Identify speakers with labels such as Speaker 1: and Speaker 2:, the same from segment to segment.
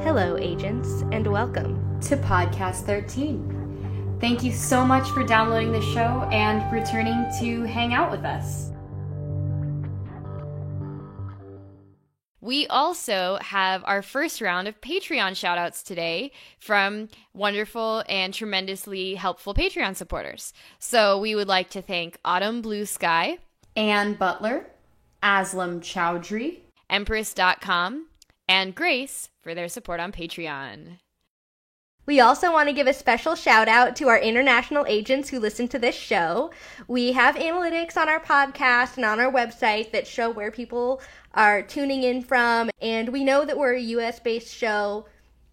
Speaker 1: Hello, agents, and welcome
Speaker 2: to Podcast 13. Thank you so much for downloading the show and returning to hang out with us.
Speaker 3: We also have our first round of Patreon shoutouts today from wonderful and tremendously helpful Patreon supporters. So we would like to thank Autumn Blue Sky,
Speaker 2: Ann Butler, Aslam Chowdhury,
Speaker 3: Empress.com, and Grace for their support on Patreon.
Speaker 1: We also want to give a special shout out to our international agents who listen to this show. We have analytics on our podcast and on our website that show where people are tuning in from, and we know that we're a US-based show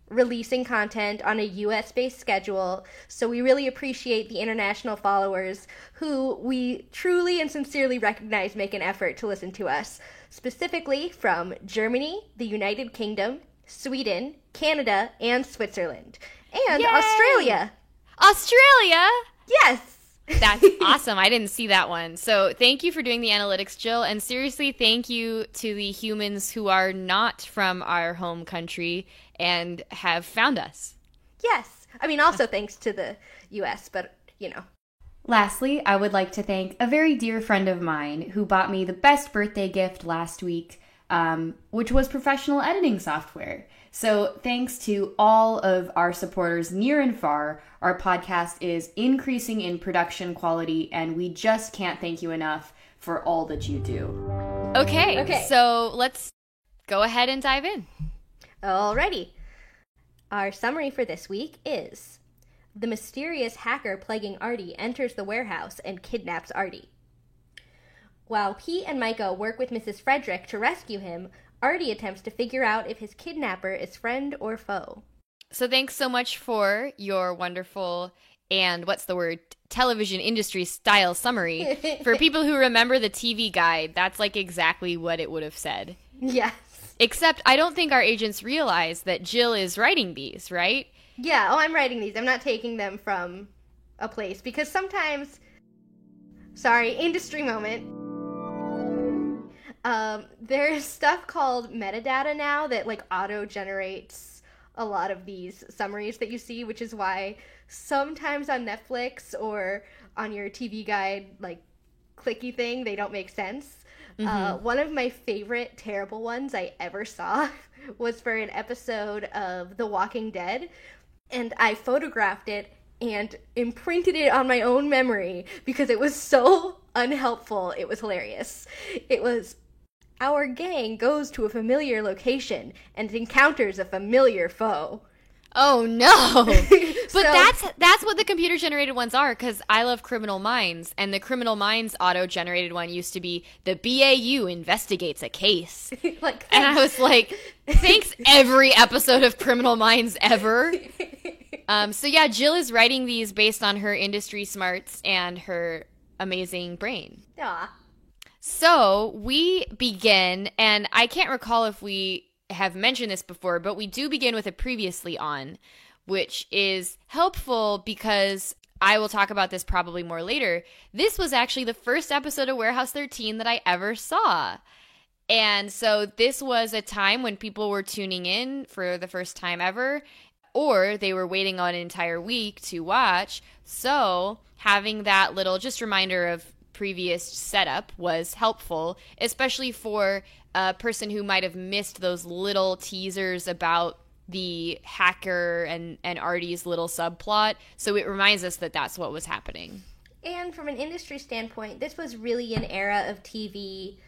Speaker 1: releasing content on a US-based schedule, so we really appreciate the international followers who we truly and sincerely recognize make an effort to listen to us, specifically from Germany, the United Kingdom, Sweden, Canada, and Switzerland. And
Speaker 3: Yay!
Speaker 1: Australia! Yes!
Speaker 3: That's awesome. I didn't see that one. So thank you for doing the analytics, Jill. And seriously, thank you to the humans who are not from our home country and have found us.
Speaker 1: Yes. I mean, also thanks to the US, but, you know.
Speaker 2: Lastly, I would like to thank a very dear friend of mine who bought me the best birthday gift last week, which was professional editing software. So thanks to all of our supporters near and far, our podcast is increasing in production quality, and we just can't thank you enough for all that you do.
Speaker 3: Okay. So let's go ahead and dive in.
Speaker 1: Alrighty. Our summary for this week is: the mysterious hacker plaguing Artie enters the warehouse and kidnaps Artie. While Pete and Micah work with Mrs. Frederick to rescue him, Artie attempts to figure out if his kidnapper is friend or foe.
Speaker 3: So thanks so much for your wonderful and television industry style summary. For people who remember the TV guide, that's like exactly what it would have said.
Speaker 1: Yes.
Speaker 3: Except I don't think our agents realize that Jill is writing these, right?
Speaker 1: Yeah, I'm writing these. I'm not taking them from a place because sometimes... Sorry, industry moment. There's stuff called metadata now that like auto-generates a lot of these summaries that you see, which is why sometimes on Netflix or on your TV guide, like clicky thing, they don't make sense. Mm-hmm. One of my favorite terrible ones I ever saw was for an episode of The Walking Dead, and I photographed it and imprinted it on my own memory because it was so unhelpful. It was hilarious. It was: our gang goes to a familiar location and encounters a familiar foe.
Speaker 3: Oh no! But
Speaker 1: So,
Speaker 3: that's what the computer-generated ones are, because I love Criminal Minds, and the Criminal Minds auto-generated one used to be, the BAU investigates a case.
Speaker 1: like,
Speaker 3: And I was like, thanks every episode of Criminal Minds ever. So yeah, Jill is writing these based on her industry smarts and her amazing brain.
Speaker 1: Aw.
Speaker 3: So we begin, and I can't recall if we have mentioned this before, but we do begin with a previously on, which is helpful because I will talk about this probably more later. This was actually the first episode of Warehouse 13 that I ever saw. And so this was a time when people were tuning in for the first time ever, or they were waiting on an entire week to watch. So having that little just reminder of previous setup was helpful, especially for a person who might have missed those little teasers about the hacker and Artie's little subplot. So it reminds us that that's what was happening.
Speaker 1: And from an industry standpoint, this was really an era of TV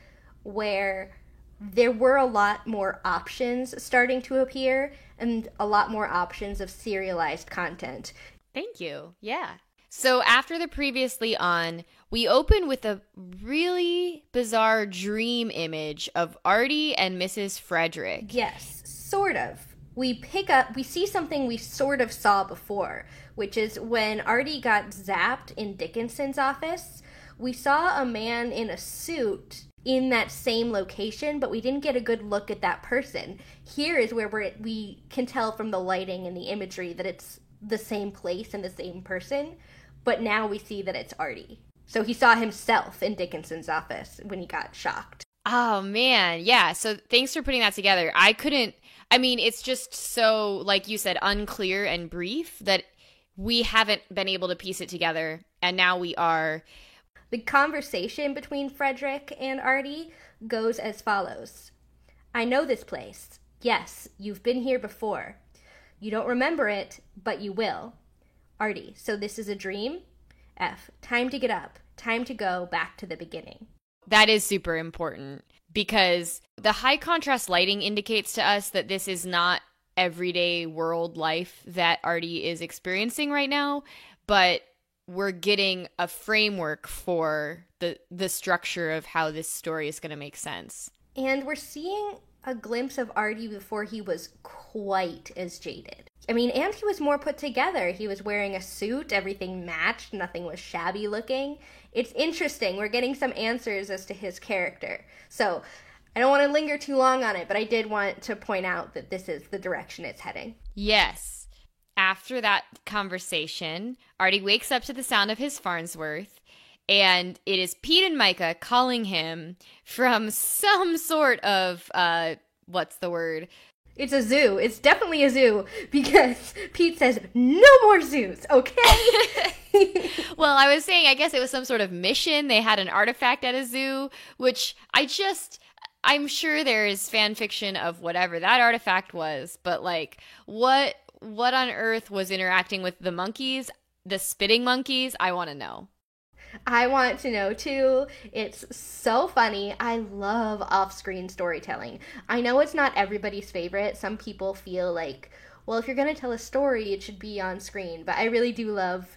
Speaker 1: where there were a lot more options starting to appear and a lot more options of serialized content.
Speaker 3: Thank you. Yeah. So after the previously on, we open with a really bizarre dream image of Artie and Mrs. Frederick.
Speaker 1: Yes, sort of. We see something we sort of saw before, which is when Artie got zapped in Dickinson's office. We saw a man in a suit in that same location, but we didn't get a good look at that person. Here is where we can tell from the lighting and the imagery that it's the same place and the same person, but now we see that it's Artie. So he saw himself in Dickinson's office when he got shocked.
Speaker 3: Oh, man. Yeah. So thanks for putting that together. I I mean, it's just so, like you said, unclear and brief that we haven't been able to piece it together, and now we are.
Speaker 1: The conversation between Frederick and Artie goes as follows. I know this place. Yes, you've been here before. You don't remember it, but you will. Artie, so this is a dream? F, time to get up. Time to go back to the beginning.
Speaker 3: That is super important because the high contrast lighting indicates to us that this is not everyday world life that Artie is experiencing right now, but we're getting a framework for the structure of how this story is going to make sense.
Speaker 1: And we're seeing a glimpse of Artie before he was quite as jaded. I mean, and he was more put together. He was wearing a suit, everything matched, nothing was shabby looking. It's interesting. We're getting some answers as to his character. So I don't want to linger too long on it, but I did want to point out that this is the direction it's heading.
Speaker 3: Yes. After that conversation, Artie wakes up to the sound of his Farnsworth, and it is Pete and Micah calling him from some sort of, what's the word?
Speaker 1: It's a zoo. It's definitely a zoo because Pete says, no more zoos, okay?
Speaker 3: Well, I was saying, I guess it was some sort of mission. They had an artifact at a zoo, which I'm sure there is fan fiction of whatever that artifact was, but like, what on earth was interacting with the monkeys, the spitting monkeys? I want to know.
Speaker 1: I want to know too. It's so funny. I love off-screen storytelling. I know it's not everybody's favorite. Some people feel like, well, if you're going to tell a story, it should be on screen. But I really do love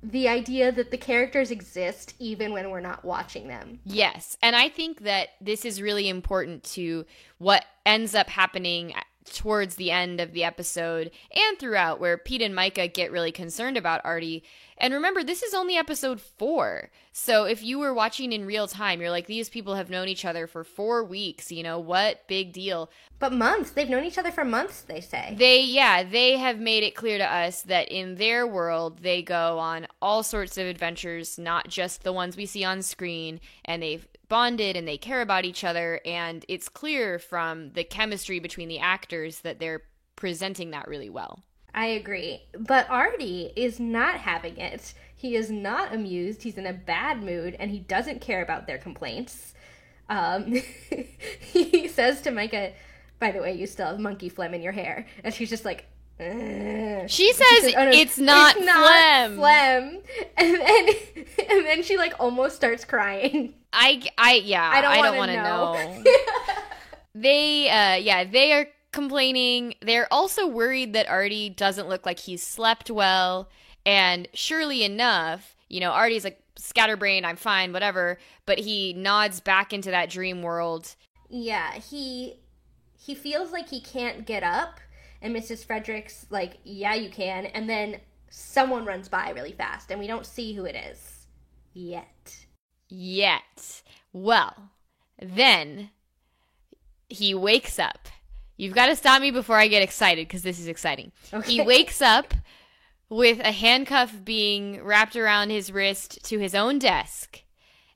Speaker 1: the idea that the characters exist even when we're not watching them.
Speaker 3: Yes, and I think that this is really important to what ends up happening towards the end of the episode and throughout, where Pete and Micah get really concerned about Artie. And remember, this is only episode 4. So if you were watching in real time, you're like, these people have known each other for 4 weeks, what big deal.
Speaker 1: But months. They've known each other for months, they say.
Speaker 3: They have made it clear to us that in their world, they go on all sorts of adventures, not just the ones we see on screen, and they've bonded and they care about each other, and it's clear from the chemistry between the actors that they're presenting that really well.
Speaker 1: I agree. But Artie is not having it. He is not amused. He's in a bad mood, and he doesn't care about their complaints. He says to Micah, by the way, you still have monkey phlegm in your hair. And she's just like,
Speaker 3: She says, oh, no, it's not phlegm.
Speaker 1: And then she like almost starts crying.
Speaker 3: I don't want to know. They are complaining. They're also worried that Artie doesn't look like he's slept well. And surely enough, Artie's like, scatterbrained, I'm fine, whatever. But he nods back into that dream world.
Speaker 1: Yeah, he feels like he can't get up. And Mrs. Frederick's like, yeah, you can. And then someone runs by really fast, and we don't see who it is. Yet.
Speaker 3: Well, then he wakes up. You've got to stop me before I get excited, because this is exciting. Okay. He wakes up with a handcuff being wrapped around his wrist to his own desk.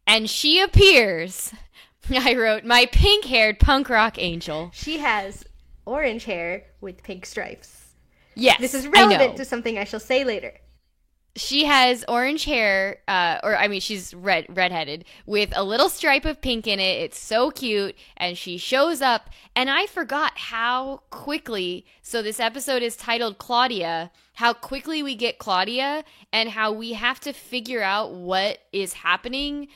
Speaker 3: And she appears. I wrote, my pink-haired punk rock angel.
Speaker 1: She has orange hair with pink stripes.
Speaker 3: Yes,
Speaker 1: this is relevant to something I shall say later.
Speaker 3: She has orange hair, she's redheaded with a little stripe of pink in it. It's so cute, and she shows up, and I forgot how quickly, so this episode is titled Claudia, how quickly we get Claudia, and how we have to figure out what is happening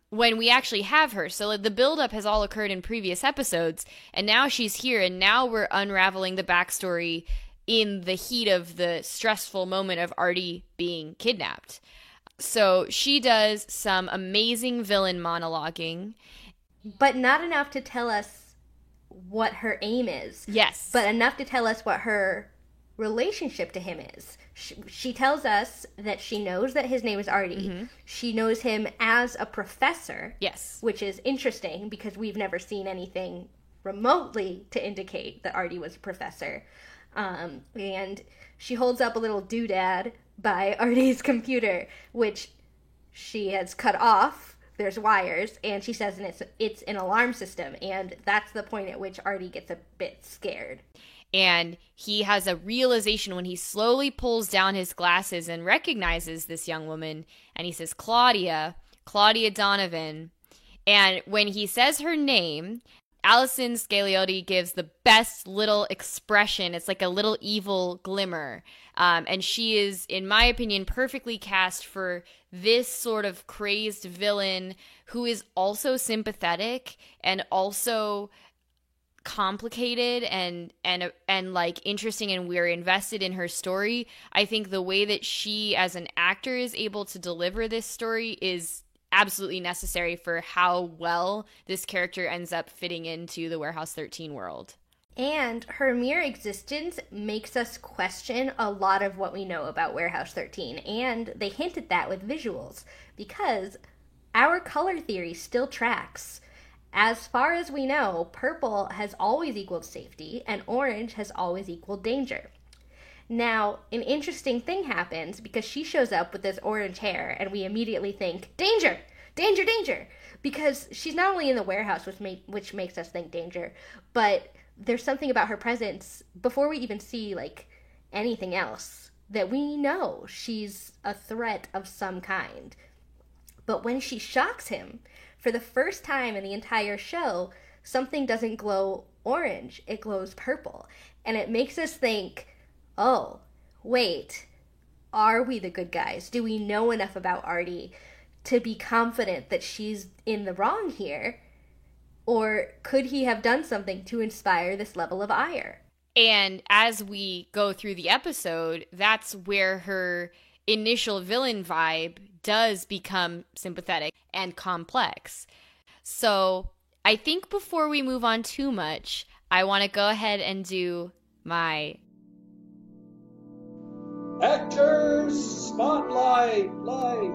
Speaker 3: when we actually have her. So the buildup has all occurred in previous episodes, and now she's here, and now we're unraveling the backstory in the heat of the stressful moment of Artie being kidnapped. So she does some amazing villain monologuing.
Speaker 1: But not enough to tell us what her aim is.
Speaker 3: Yes.
Speaker 1: But enough to tell us what her relationship to him is. She tells us that she knows that his name is Artie. Mm-hmm. She knows him as a professor.
Speaker 3: Yes.
Speaker 1: Which is interesting because we've never seen anything remotely to indicate that Artie was a professor. And she holds up a little doodad by Artie's computer, which she has cut off there's wires, and she says it's an alarm system, and that's the point at which Artie gets a bit scared.
Speaker 3: And he has a realization when he slowly pulls down his glasses and recognizes this young woman, and he says, Claudia Donovan. And when he says her name, Allison Scagliotti gives the best little expression. It's like a little evil glimmer. And she is, in my opinion, perfectly cast for this sort of crazed villain who is also sympathetic and also complicated and like interesting, and we're invested in her story. I think the way that she as an actor is able to deliver this story is absolutely necessary for how well this character ends up fitting into the Warehouse 13 world.
Speaker 1: And her mere existence makes us question a lot of what we know about Warehouse 13, and they hint at that with visuals, because our color theory still tracks. As far as we know, purple has always equaled safety, and orange has always equaled danger. Now, an interesting thing happens because she shows up with this orange hair, and we immediately think, danger! Danger, danger! Because she's not only in the warehouse, which makes us think danger, but there's something about her presence, before we even see, like, anything else, that we know she's a threat of some kind. But when she shocks him, for the first time in the entire show, something doesn't glow orange, it glows purple. And it makes us think, oh, wait, are we the good guys? Do we know enough about Artie to be confident that she's in the wrong here? Or could he have done something to inspire this level of ire?
Speaker 3: And as we go through the episode, that's where her initial villain vibe does become sympathetic and complex. So I think before we move on too much, I want to go ahead and do my
Speaker 4: Actors Spotlight. Light.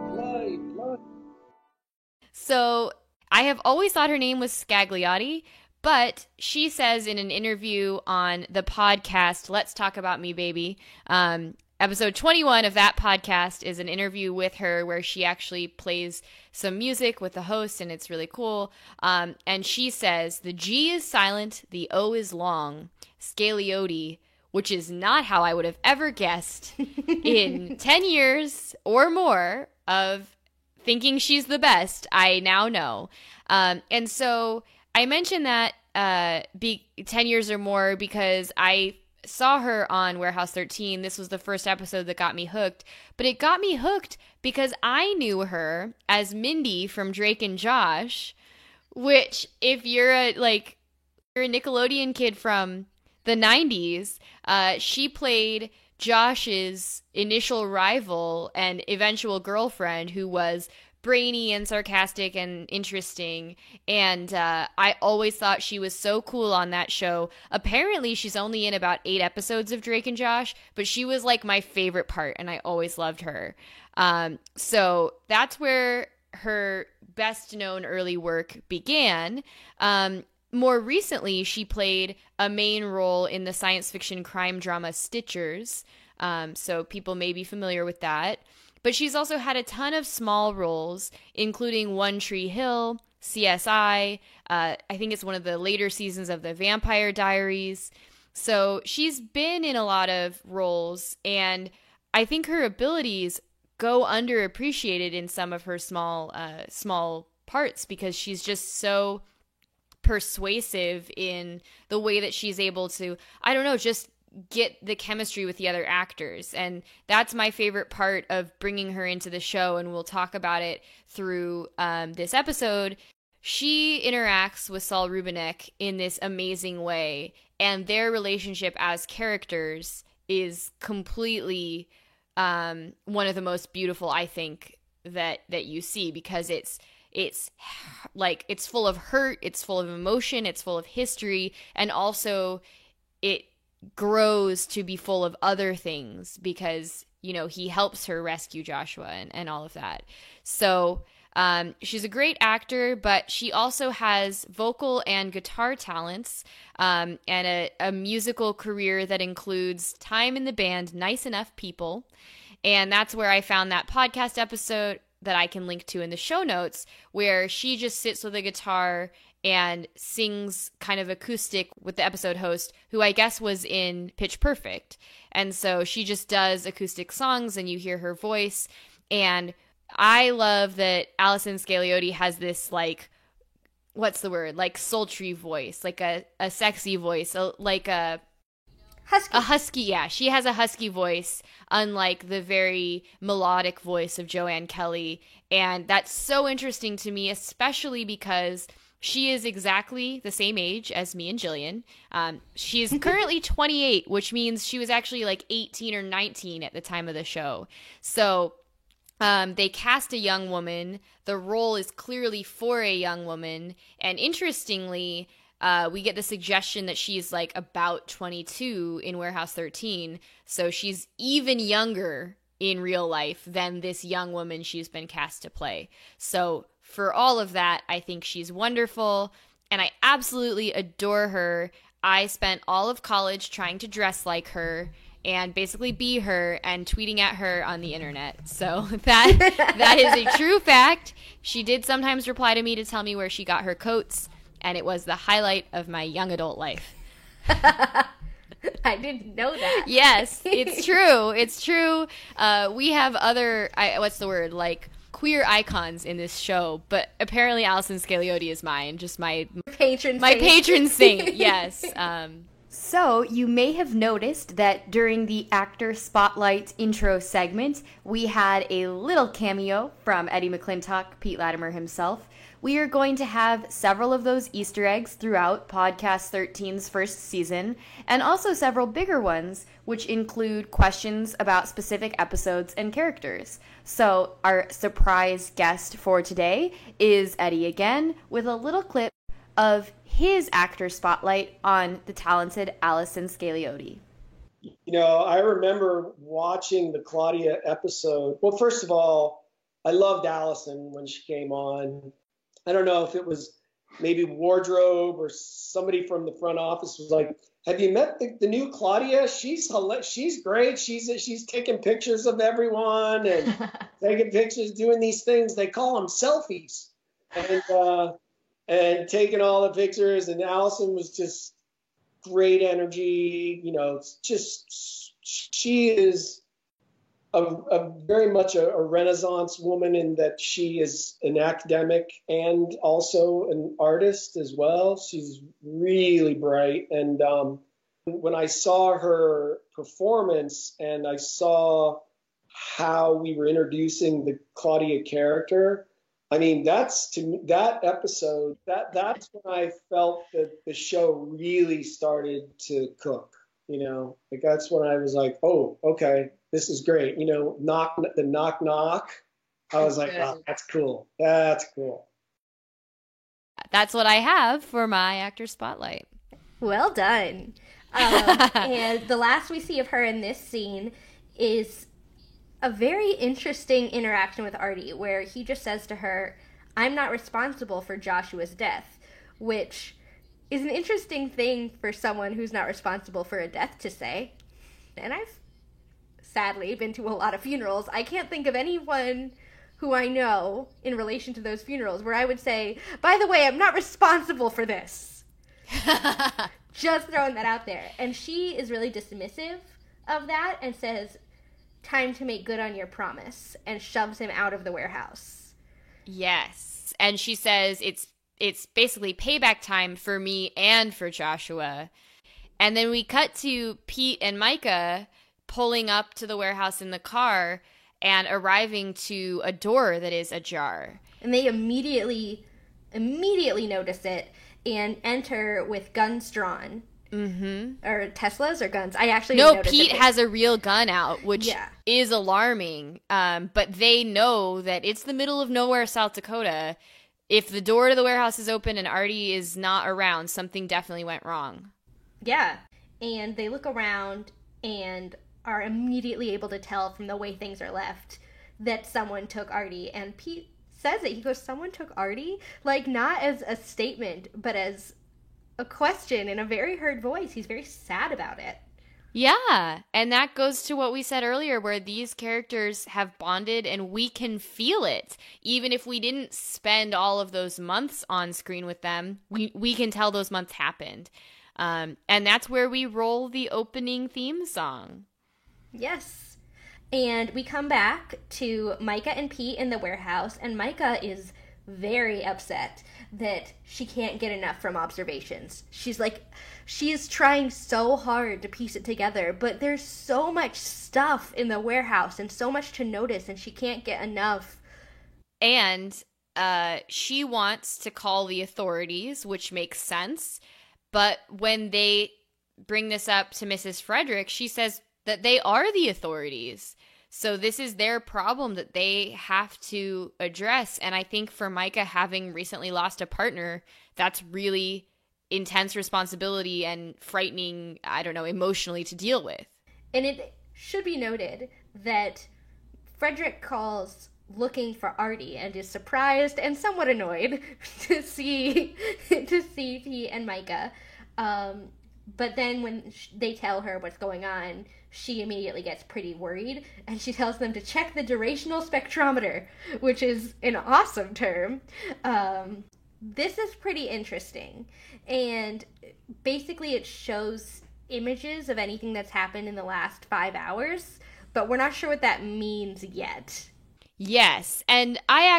Speaker 3: So I have always thought her name was Scagliotti, but she says in an interview on the podcast, Let's Talk About Me, Baby, episode 21 of that podcast is an interview with her where she actually plays some music with the host, and it's really cool. And she says, the G is silent, the O is long, Scagliotti, which is not how I would have ever guessed in 10 years or more of thinking she's the best. I now know. And so I mentioned that 10 years or more because I saw her on Warehouse 13. This was the first episode that got me hooked. But it got me hooked because I knew her as Mindy from Drake and Josh, which if you're a Nickelodeon kid from the 90s, she played Josh's initial rival and eventual girlfriend, who was brainy and sarcastic and interesting, and I always thought she was so cool on that show. Apparently she's only in about 8 episodes of Drake and Josh, but she was like my favorite part, and I always loved her. So that's where her best known early work began. More recently, she played a main role in the science fiction crime drama Stitchers, so people may be familiar with that. But she's also had a ton of small roles, including One Tree Hill, CSI, I think it's one of the later seasons of The Vampire Diaries. So she's been in a lot of roles, and I think her abilities go underappreciated in some of her small parts because she's just so persuasive in the way that she's able to, I don't know, just get the chemistry with the other actors. And that's my favorite part of bringing her into the show, and we'll talk about it through this episode. She interacts with Saul Rubinek in this amazing way, and their relationship as characters is completely one of the most beautiful, I think, that you see, because it's full of hurt, it's full of emotion, it's full of history, and also it grows to be full of other things because, you know, he helps her rescue Joshua and all of that. So she's a great actor, but she also has vocal and guitar talents, and a musical career that includes time in the band Nice Enough People. And that's where I found that podcast episode that I can link to in the show notes, where she just sits with a guitar and sings kind of acoustic with the episode host, who I guess was in Pitch Perfect. And so she just does acoustic songs and you hear her voice. And I love that Allison Scaliotti has this, like, what's the word? Like sultry voice, like a sexy voice, like a husky. Yeah, she has a husky voice, unlike the very melodic voice of Joanne Kelly. And that's so interesting to me, especially because she is exactly the same age as me and Jillian. She is currently 28, which means she was actually like 18 or 19 at the time of the show. So they cast a young woman. The role is clearly for a young woman. And interestingly, we get the suggestion that she's like about 22 in Warehouse 13. So she's even younger in real life than this young woman she's been cast to play. So for all of that, I think she's wonderful, and I absolutely adore her. I spent all of college trying to dress like her and basically be her and tweeting at her on the internet. So that is a true fact. She did sometimes reply to me to tell me where she got her coats, and it was the highlight of my young adult life.
Speaker 1: I didn't know that.
Speaker 3: Yes, it's true. It's true. We have other, what's the word, like queer icons in this show, but apparently Allison Scaliotti is mine, just my patron saint. Yes.
Speaker 2: So you may have noticed that during the Actor Spotlight intro segment, we had a little cameo from Eddie McClintock, Pete Latimer himself. We are going to have several of those Easter eggs throughout Podcast 13's first season, and also several bigger ones, which include questions about specific episodes and characters. So our surprise guest for today is Eddie again, with a little clip of his actor spotlight on the talented Allison Scaliotti.
Speaker 4: You know, I remember watching the Claudia episode. Well, first of all, I loved Allison when she came on. I don't know if it was maybe wardrobe or somebody from the front office was like, "Have you met the new Claudia? She's great. She's taking pictures of everyone and taking pictures, doing these things. They call them selfies." And taking all the pictures. And Allison was just great energy. You know, she is a very much a Renaissance woman in that she is an academic and also an artist as well. She's really bright. And when I saw her performance and I saw how we were introducing the Claudia character, I mean, that's to me, that episode, that's when I felt that the show really started to cook. You know, like that's when I was like, oh, okay, this is great. You know, knock. I was like, oh, that's cool. That's cool.
Speaker 3: That's what I have for my actor spotlight.
Speaker 1: Well done. And the last we see of her in this scene is a very interesting interaction with Artie, where he just says to her, "I'm not responsible for Joshua's death," which is an interesting thing for someone who's not responsible for a death to say. And I've sadly been to a lot of funerals. I can't think of anyone who I know in relation to those funerals where I would say, "By the way, I'm not responsible for this." Just throwing that out there. And she is really dismissive of that and says, "Time to make good on your promise," and shoves him out of the warehouse.
Speaker 3: Yes. And she says it's basically payback time for me and for Joshua. And then we cut to Pete and Micah pulling up to the warehouse in the car and arriving to a door that is ajar.
Speaker 1: And they immediately notice it and enter with guns drawn.
Speaker 3: Mm-hmm.
Speaker 1: Or Teslas or guns? I actually
Speaker 3: no.
Speaker 1: didn't notice
Speaker 3: Pete has a real gun out, which is alarming. But they know that it's the middle of nowhere, South Dakota. If the door to the warehouse is open and Artie is not around, something definitely went wrong.
Speaker 1: Yeah, and they look around and are immediately able to tell from the way things are left that someone took Artie. And Pete says it. He goes, "Someone took Artie?" Like, not as a statement, but as a question in a very hurt voice. He's very sad about it.
Speaker 3: Yeah, and that goes to what we said earlier, where these characters have bonded and we can feel it. Even if we didn't spend all of those months on screen with them, we can tell those months happened. And that's where we roll the opening theme song.
Speaker 1: Yes. And we come back to Micah and Pete in the warehouse, and Micah is very upset that she can't get enough from observations. She's trying so hard to piece it together, but there's so much stuff in the warehouse and so much to notice, and she can't get enough.
Speaker 3: And she wants to call the authorities, which makes sense. But when they bring this up to Mrs. Frederick, she says that they are the authorities. So this is their problem that they have to address. And I think for Micah, having recently lost a partner, that's really intense responsibility and frightening, I don't know, emotionally to deal with.
Speaker 1: And it should be noted that Frederick calls looking for Artie and is surprised and somewhat annoyed to see Pete and Micah. But then when they tell her what's going on, she immediately gets pretty worried, and she tells them to check the durational spectrometer, which is an awesome term. This is pretty interesting, and basically it shows images of anything that's happened in the last 5 hours, but we're not sure what that means yet.
Speaker 3: Yes, and I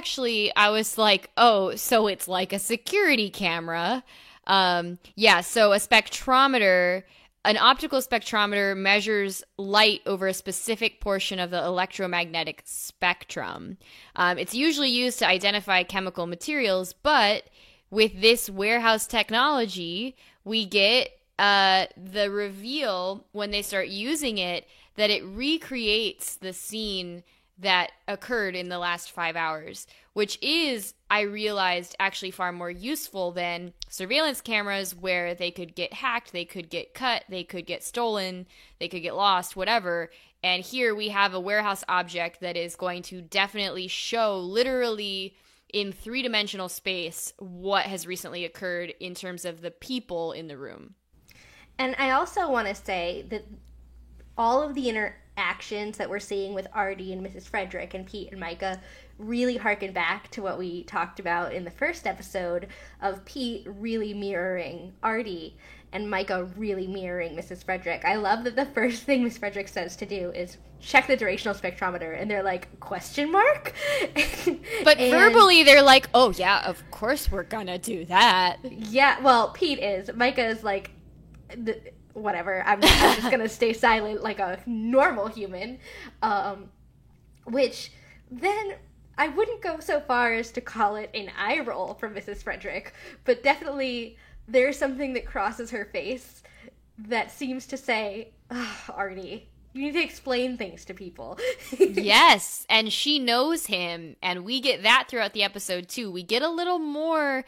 Speaker 3: was like, oh, so it's like a security camera. Yeah, so a spectrometer, an optical spectrometer measures light over a specific portion of the electromagnetic spectrum. It's usually used to identify chemical materials, but with this warehouse technology, we get the reveal when they start using it that it recreates the scene that occurred in the last 5 hours, which is, I realized, actually far more useful than surveillance cameras where they could get hacked, they could get cut, they could get stolen, they could get lost, whatever. And here we have a warehouse object that is going to definitely show literally in 3-dimensional space what has recently occurred in terms of the people in the room.
Speaker 1: And I also want to say that all of the interactions that we're seeing with Artie and Mrs. Frederick and Pete and Micah really harken back to what we talked about in the first episode of Pete really mirroring Artie and Micah really mirroring Mrs. Frederick. I love that the first thing Miss Frederick says to do is check the durational spectrometer, and they're like, question mark?
Speaker 3: But verbally they're like, oh yeah, of course we're gonna do that.
Speaker 1: Yeah, well, Pete is. Micah is like, whatever, I'm just gonna stay silent like a normal human. Which then I wouldn't go so far as to call it an eye roll from Mrs. Frederick, but definitely there's something that crosses her face that seems to say, Artie, you need to explain things to people.
Speaker 3: Yes, and she knows him, and we get that throughout the episode too. We get a little more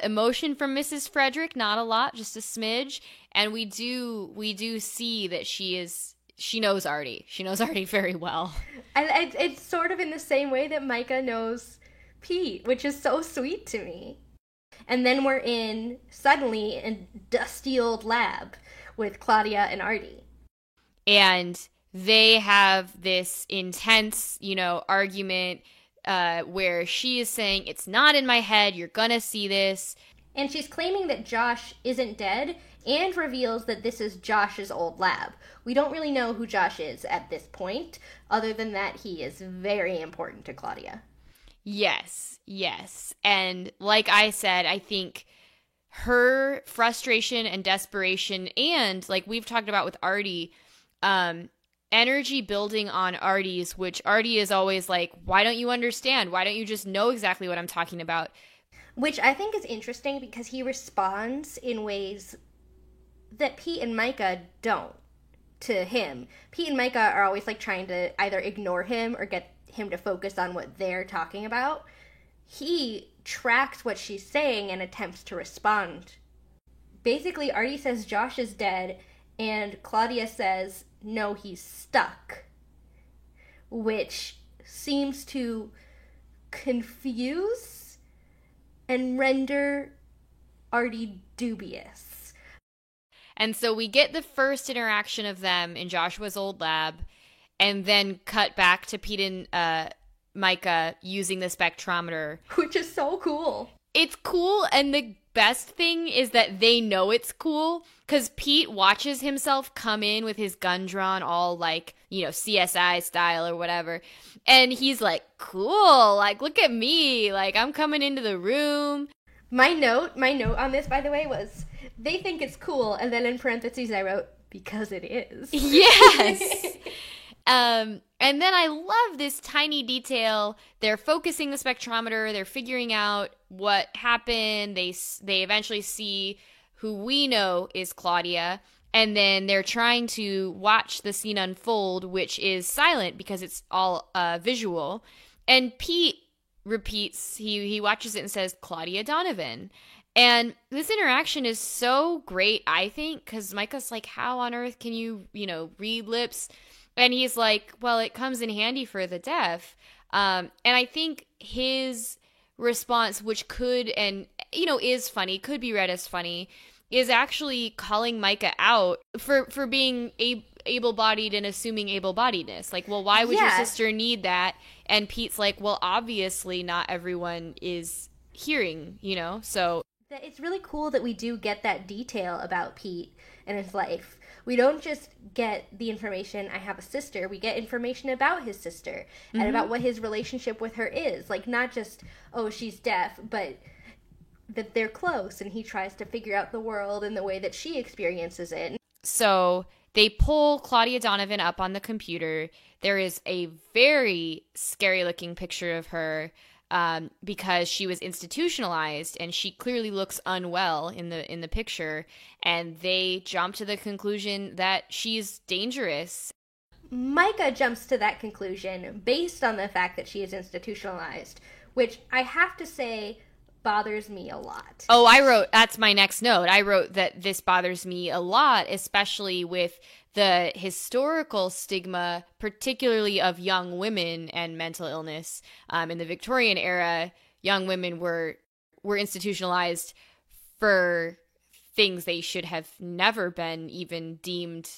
Speaker 3: emotion from Mrs. Frederick, not a lot, just a smidge, and we do see that she knows Artie. She knows Artie very well.
Speaker 1: And it's sort of in the same way that Micah knows Pete, which is so sweet to me. And then we're suddenly in dusty old lab with Claudia and Artie.
Speaker 3: And they have this intense, argument where she is saying, it's not in my head, you're gonna see this.
Speaker 1: And she's claiming that Josh isn't dead and reveals that this is Josh's old lab. We don't really know who Josh is at this point, other than that he is very important to Claudia.
Speaker 3: Yes. And like I said, I think her frustration and desperation, and like we've talked about with Artie, energy building on Artie's, which Artie is always like, why don't you understand? Why don't you just know exactly what I'm talking about?
Speaker 1: Which I think is interesting because he responds in ways that Pete and Micah don't to him. Pete and Micah are always like trying to either ignore him or get him to focus on what they're talking about. He tracks what she's saying and attempts to respond. Basically, Artie says Josh is dead, and Claudia says, no, he's stuck. Which seems to confuse and render Artie dubious.
Speaker 3: And so we get the first interaction of them in Joshua's old lab, and then cut back to Pete and Micah using the spectrometer.
Speaker 1: Which is so cool.
Speaker 3: It's cool, and the best thing is that they know it's cool, because Pete watches himself come in with his gun drawn all like, you know, CSI style or whatever, and he's like, cool, like, look at me, like, I'm coming into the room.
Speaker 1: My note on this, by the way, was they think it's cool, and then in parentheses I wrote, because it is.
Speaker 3: Yes. And then I love this tiny detail. They're focusing the spectrometer. They're figuring out what happened. They eventually see who we know is Claudia. And then they're trying to watch the scene unfold, which is silent because it's all visual. And Pete repeats, he watches it and says, Claudia Donovan. And this interaction is so great, I think, because Micah's like, how on earth can you, read lips? And he's like, well, it comes in handy for the deaf. And I think his response, which could and, is funny, could be read as funny, is actually calling Micah out for being able-bodied and assuming able-bodiedness. Like, well, why would your sister need that? And Pete's like, well, obviously not everyone is hearing, so.
Speaker 1: It's really cool that we do get that detail about Pete and his life. We don't just get the information, I have a sister, we get information about his sister and about what his relationship with her is. Like, not just, oh, she's deaf, but that they're close and he tries to figure out the world in the way that she experiences it.
Speaker 3: So they pull Claudia Donovan up on the computer. There is a very scary looking picture of her because she was institutionalized and she clearly looks unwell in the picture, and they jump to the conclusion that she's dangerous.
Speaker 1: Micah jumps to that conclusion based on the fact that she is institutionalized, which I have to say bothers me a lot.
Speaker 3: Oh, that's my next note. I wrote that this bothers me a lot, especially with the historical stigma, particularly of young women and mental illness. In the Victorian era, young women were institutionalized for things they should have never been even deemed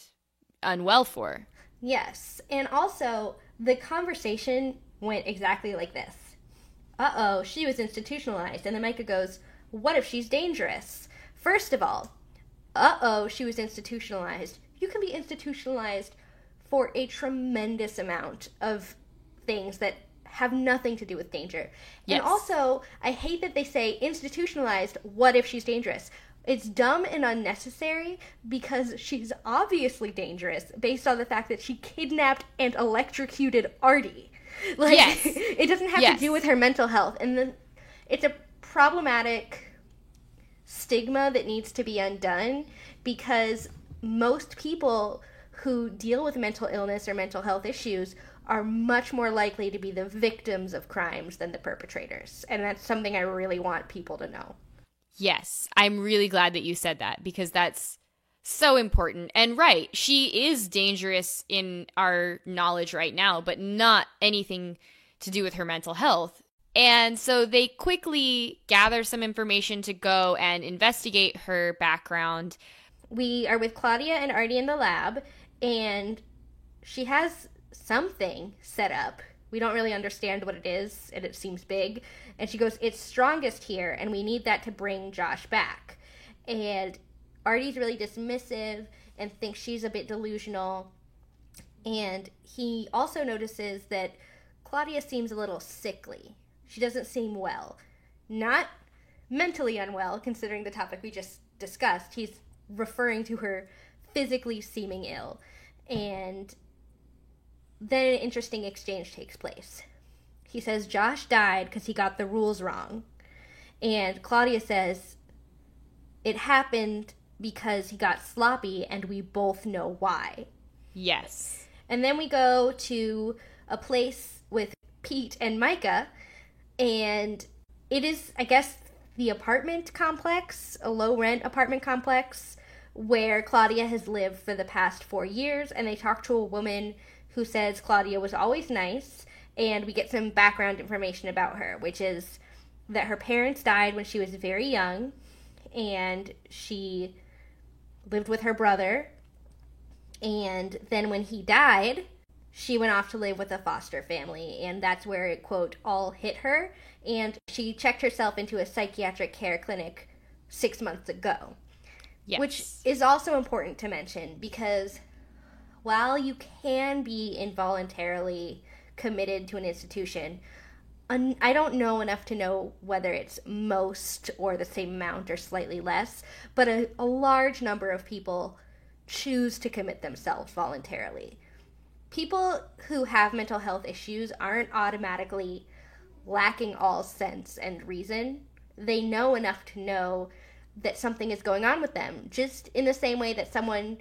Speaker 3: unwell for.
Speaker 1: Yes, and also the conversation went exactly like this. Uh-oh, she was institutionalized. And then Micah goes, what if she's dangerous? First of all, uh-oh, she was institutionalized. You can be institutionalized for a tremendous amount of things that have nothing to do with danger. Yes. And also, I hate that they say institutionalized, what if she's dangerous? It's dumb and unnecessary because she's obviously dangerous based on the fact that she kidnapped and electrocuted Artie. Like, yes. It doesn't have to do with her mental health. And then it's a problematic stigma that needs to be undone because most people who deal with mental illness or mental health issues are much more likely to be the victims of crimes than the perpetrators. And that's something I really want people to know.
Speaker 3: Yes, I'm really glad that you said that because that's so important. And right, she is dangerous in our knowledge right now, but not anything to do with her mental health. And so they quickly gather some information to go and investigate her background.
Speaker 1: We are with Claudia and Artie in the lab, and she has something set up. We don't really understand what it is, and it seems big. And she goes, it's strongest here, and we need that to bring Josh back. And Artie's really dismissive and thinks she's a bit delusional. And he also notices that Claudia seems a little sickly. She doesn't seem well. Not mentally unwell, considering the topic we just discussed. He's referring to her physically seeming ill. And then an interesting exchange takes place. He says Josh died because he got the rules wrong. And Claudia says it happened because he got sloppy and we both know why.
Speaker 3: Yes.
Speaker 1: And then we go to a place with Pete and Micah, and it is, I guess, the apartment complex, a low-rent apartment complex, where Claudia has lived for the past 4 years, and they talk to a woman who says Claudia was always nice, and we get some background information about her, which is that her parents died when she was very young, and she lived with her brother. And then when he died, she went off to live with a foster family. And that's where it, quote, all hit her. And she checked herself into a psychiatric care clinic 6 months ago.
Speaker 3: Yes.
Speaker 1: Which is also important to mention because while you can be involuntarily committed to an institution, I don't know enough to know whether it's most or the same amount or slightly less, but a large number of people choose to commit themselves voluntarily. People who have mental health issues aren't automatically lacking all sense and reason. They know enough to know that something is going on with them, just in the same way that someone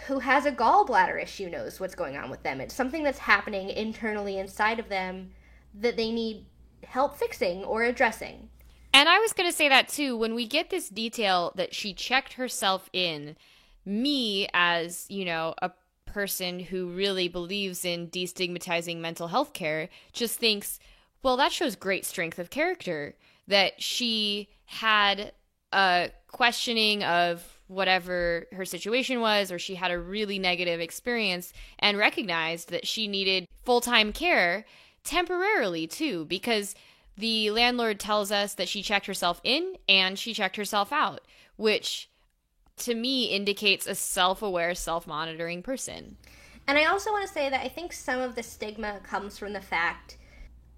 Speaker 1: who has a gallbladder issue knows what's going on with them. It's something that's happening internally inside of them that they need help fixing or addressing.
Speaker 3: And I was going to say that too. When we get this detail that she checked herself in, me as, a person who really believes in destigmatizing mental health care just thinks, well, that shows great strength of character, that she had a questioning of whatever her situation was, or she had a really negative experience and recognized that she needed full-time care temporarily too, because the landlord tells us that she checked herself in and she checked herself out, which to me indicates a self-aware, self-monitoring person.
Speaker 1: And I also want to say that I think some of the stigma comes from the fact,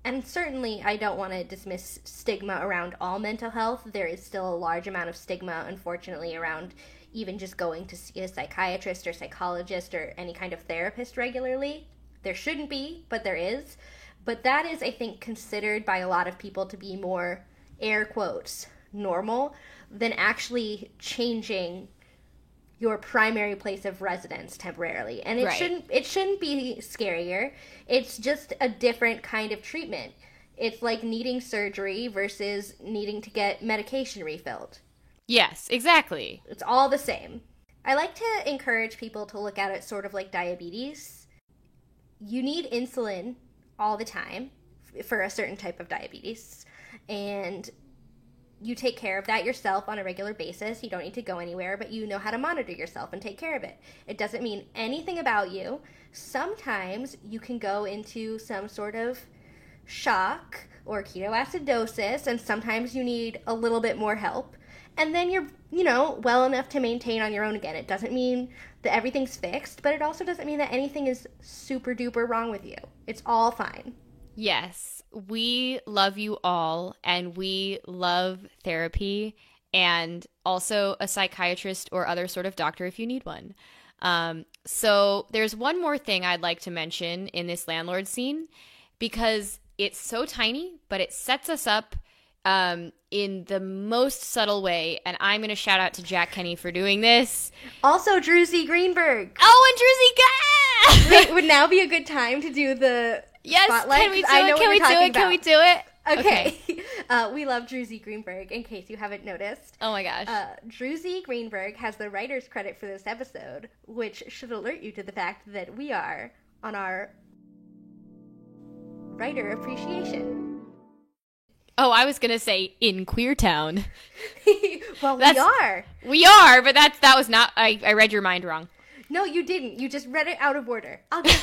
Speaker 1: and certainly I don't want to dismiss stigma around all mental health. There is still a large amount of stigma, unfortunately, around even just going to see a psychiatrist or psychologist or any kind of therapist regularly. There shouldn't be, but there is. But that is, I think, considered by a lot of people to be more, air quotes, normal than actually changing your primary place of residence temporarily. And it shouldn't be scarier. It's just a different kind of treatment. It's like needing surgery versus needing to get medication refilled.
Speaker 3: Yes, exactly.
Speaker 1: It's all the same. I like to encourage people to look at it sort of like diabetes. You need insulin all the time for a certain type of diabetes. And you take care of that yourself on a regular basis. You don't need to go anywhere, but you know how to monitor yourself and take care of it. It doesn't mean anything about you. Sometimes you can go into some sort of shock or ketoacidosis, and sometimes you need a little bit more help. And then you're, well enough to maintain on your own again. It doesn't mean that everything's fixed, but it also doesn't mean that anything is super duper wrong with you. It's all fine.
Speaker 3: Yes, we love you all, and we love therapy and also a psychiatrist or other sort of doctor if you need one. So there's one more thing I'd like to mention in this landlord scene, because it's so tiny, but it sets us up in the most subtle way, and I'm going to shout out to Jack Kenny for doing this.
Speaker 1: Also, Drew Z. Greenberg.
Speaker 3: Oh, and Drew Z.
Speaker 1: Wait, would now be a good time to do the spotlight?
Speaker 3: Can we do it? Can we do it?
Speaker 1: Okay. We love Drew Z. Greenberg, in case you haven't noticed.
Speaker 3: Oh my gosh.
Speaker 1: Drew Z. Greenberg has the writer's credit for this episode, which should alert you to the fact that we are on our writer appreciation.
Speaker 3: Oh, I was going to say in Queer Town.
Speaker 1: Well, we are.
Speaker 3: We are, but that was not, I read your mind wrong.
Speaker 1: No, you didn't. You just read it out of order. I'll get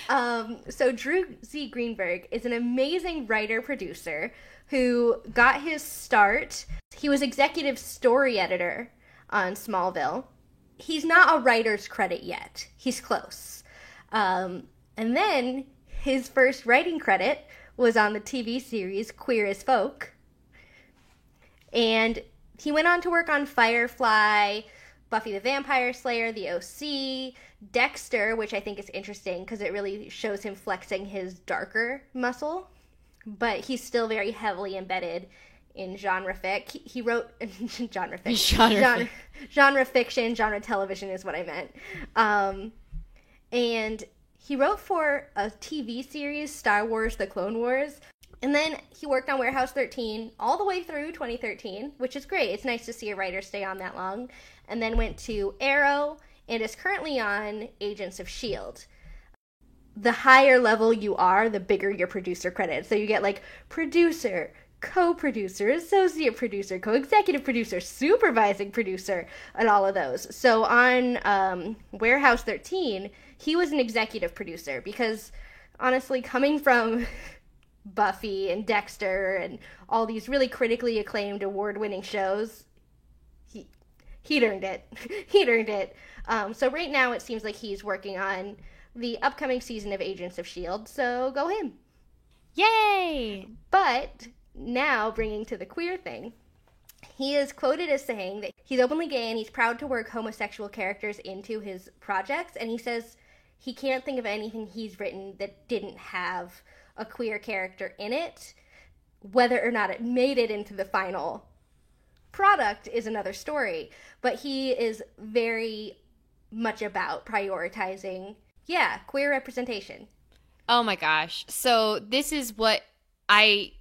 Speaker 1: that. So Drew Z. Greenberg is an amazing writer-producer who got his start. He was executive story editor on Smallville. He's not a writer's credit yet. He's close. And then his first writing credit was on the TV series Queer as Folk. And he went on to work on Firefly, Buffy the Vampire Slayer, The O.C., Dexter, which I think is interesting because it really shows him flexing his darker muscle. But he's still very heavily embedded in genre fic. He wrote genre fic. Genre fiction, genre television is what I meant. And he wrote for a TV series, Star Wars: The Clone Wars. And then he worked on Warehouse 13 all the way through 2013, which is great. It's nice to see a writer stay on that long. And then went to Arrow and is currently on Agents of S.H.I.E.L.D. The higher level you are, the bigger your producer credit. So you get like producer, co-producer, associate producer, co-executive producer, supervising producer, and all of those. So on Warehouse 13, he was an executive producer because, honestly, coming from Buffy and Dexter and all these really critically acclaimed award-winning shows, he'd earned it. He'd earned it. So right now it seems like he's working on the upcoming season of Agents of S.H.I.E.L.D., so go him.
Speaker 3: Yay!
Speaker 1: But now, bringing to the queer thing, he is quoted as saying that he's openly gay and he's proud to work homosexual characters into his projects, and he says he can't think of anything he's written that didn't have a queer character in it. Whether or not it made it into the final product is another story, but he is very much about prioritizing, queer representation.
Speaker 3: Oh my gosh. So this is what I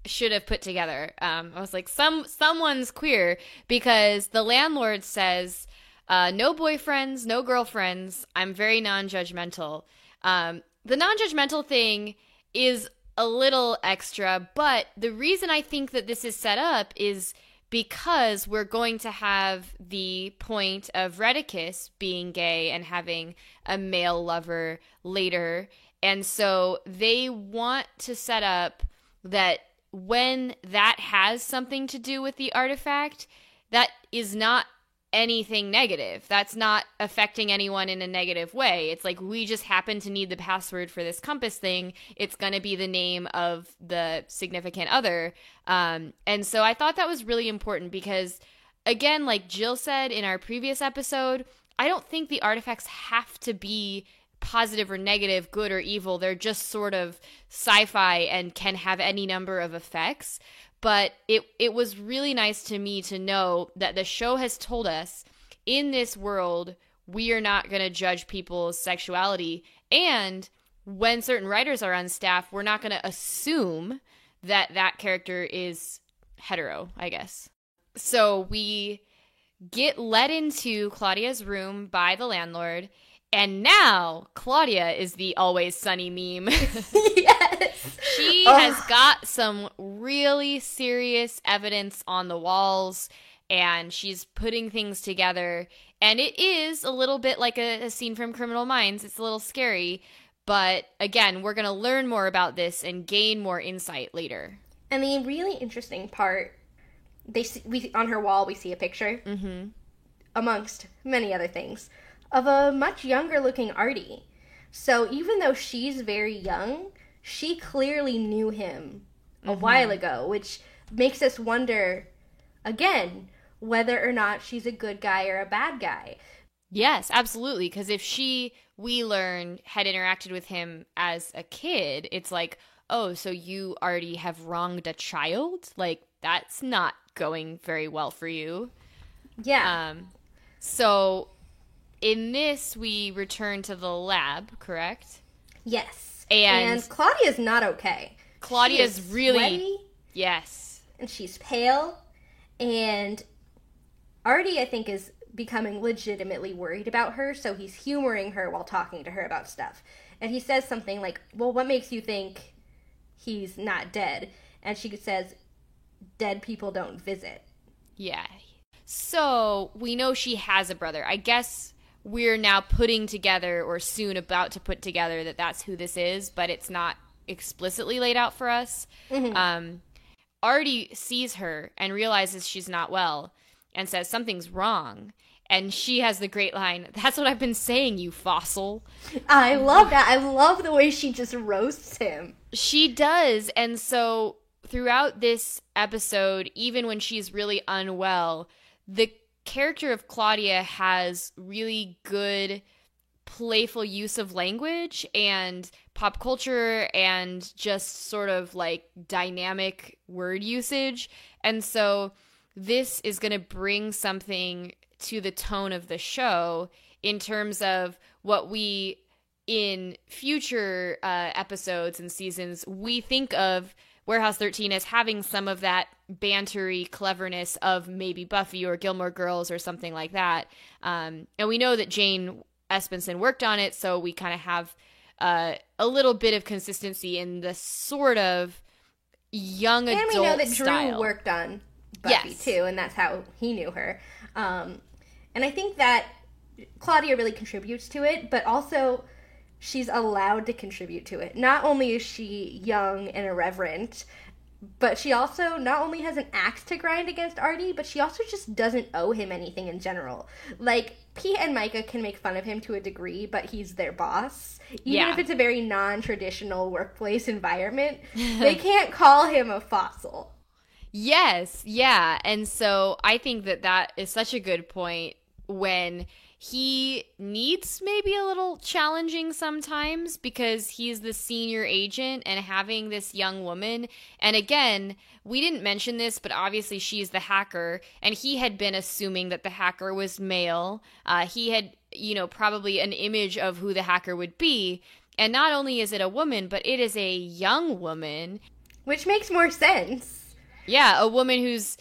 Speaker 3: should have put together. I was like, someone's queer, because the landlord says, no boyfriends, no girlfriends. I'm very non-judgmental. The non-judgmental thing is a little extra, but the reason I think that this is set up is because we're going to have the point of Redicus being gay and having a male lover later. And so they want to set up that when that has something to do with the artifact, that is not anything negative. That's not affecting anyone in a negative way. It's like, we just happen to need the password for this compass thing. It's going to be the name of the significant other. And so I thought that was really important because, again, like Jill said in our previous episode, I don't think the artifacts have to be positive or negative, good or evil. They're just sort of sci-fi and can have any number of effects. But it was really nice to me to know that the show has told us, in this world, we are not going to judge people's sexuality. And when certain writers are on staff, we're not going to assume that that character is hetero, I guess. So we get led into Claudia's room by the landlord. And now Claudia is the always sunny meme.
Speaker 1: Yes.
Speaker 3: She has got some really serious evidence on the walls, and she's putting things together. And it is a little bit like a scene from Criminal Minds. It's a little scary. But again, we're going to learn more about this and gain more insight later.
Speaker 1: And the really interesting part, we on her wall, we see a picture, amongst many other things, of a much younger looking Artie. So even though she's very young, she clearly knew him a while ago, which makes us wonder, again, whether or not she's a good guy or a bad guy.
Speaker 3: Yes, absolutely. Because if we learn, had interacted with him as a kid, it's like, oh, so you already have wronged a child? Like, that's not going very well for you.
Speaker 1: Yeah.
Speaker 3: So in this, we return to the lab, correct?
Speaker 1: Yes.
Speaker 3: And
Speaker 1: Claudia's not okay.
Speaker 3: Claudia's really
Speaker 1: sweaty,
Speaker 3: yes.
Speaker 1: And she's pale. And Artie, I think, is becoming legitimately worried about her, so he's humoring her while talking to her about stuff. And he says something like, well, what makes you think he's not dead? And she says, dead people don't visit.
Speaker 3: Yeah. So we know she has a brother. I guess we're now putting together, or soon about to put together, that that's who this is, but it's not explicitly laid out for us. Artie sees her and realizes she's not well and says something's wrong. And she has the great line, "That's what I've been saying, you fossil."
Speaker 1: I love that. I love the way she just roasts him.
Speaker 3: She does. And so throughout this episode, even when she's really unwell, the character of Claudia has really good playful use of language and pop culture and just sort of like dynamic word usage. And so this is going to bring something to the tone of the show in terms of what we, in future episodes and seasons, we think of Warehouse 13 as having some of that bantery cleverness of maybe Buffy or Gilmore Girls or something like that. And we know that Jane Espenson worked on it, so we kind of have a little bit of consistency in the sort of young adult
Speaker 1: And we know that
Speaker 3: style.
Speaker 1: Drew worked on Buffy
Speaker 3: Yes.
Speaker 1: too, and that's how he knew her. And I think that Claudia really contributes to it, but also she's allowed to contribute to it. Not only is she young and irreverent, but she also not only has an axe to grind against Artie, but she also just doesn't owe him anything in general. Like, Pete and Micah can make fun of him to a degree, but he's their boss. Even if it's a very non-traditional workplace environment, they can't call him a fossil.
Speaker 3: Yes, yeah. And so I think that that is such a good point when he needs maybe a little challenging sometimes because he's the senior agent and having this young woman. And again, we didn't mention this, but obviously she's the hacker, and he had been assuming that the hacker was male. He had, probably an image of who the hacker would be. And not only is it a woman, but it is a young woman.
Speaker 1: Which makes more sense.
Speaker 3: Yeah, a woman who's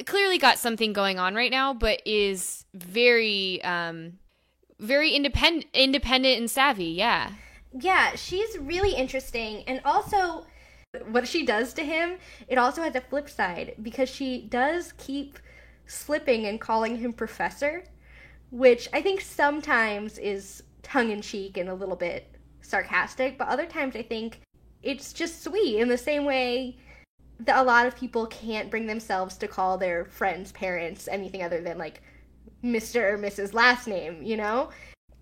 Speaker 3: clearly got something going on right now, but is very, very independent and savvy. Yeah.
Speaker 1: Yeah, she's really interesting. And also, what she does to him, it also has a flip side because she does keep slipping and calling him professor, which I think sometimes is tongue-in-cheek and a little bit sarcastic, but other times I think it's just sweet in the same way that a lot of people can't bring themselves to call their friends' parents anything other than, like, Mr. or Mrs. last name,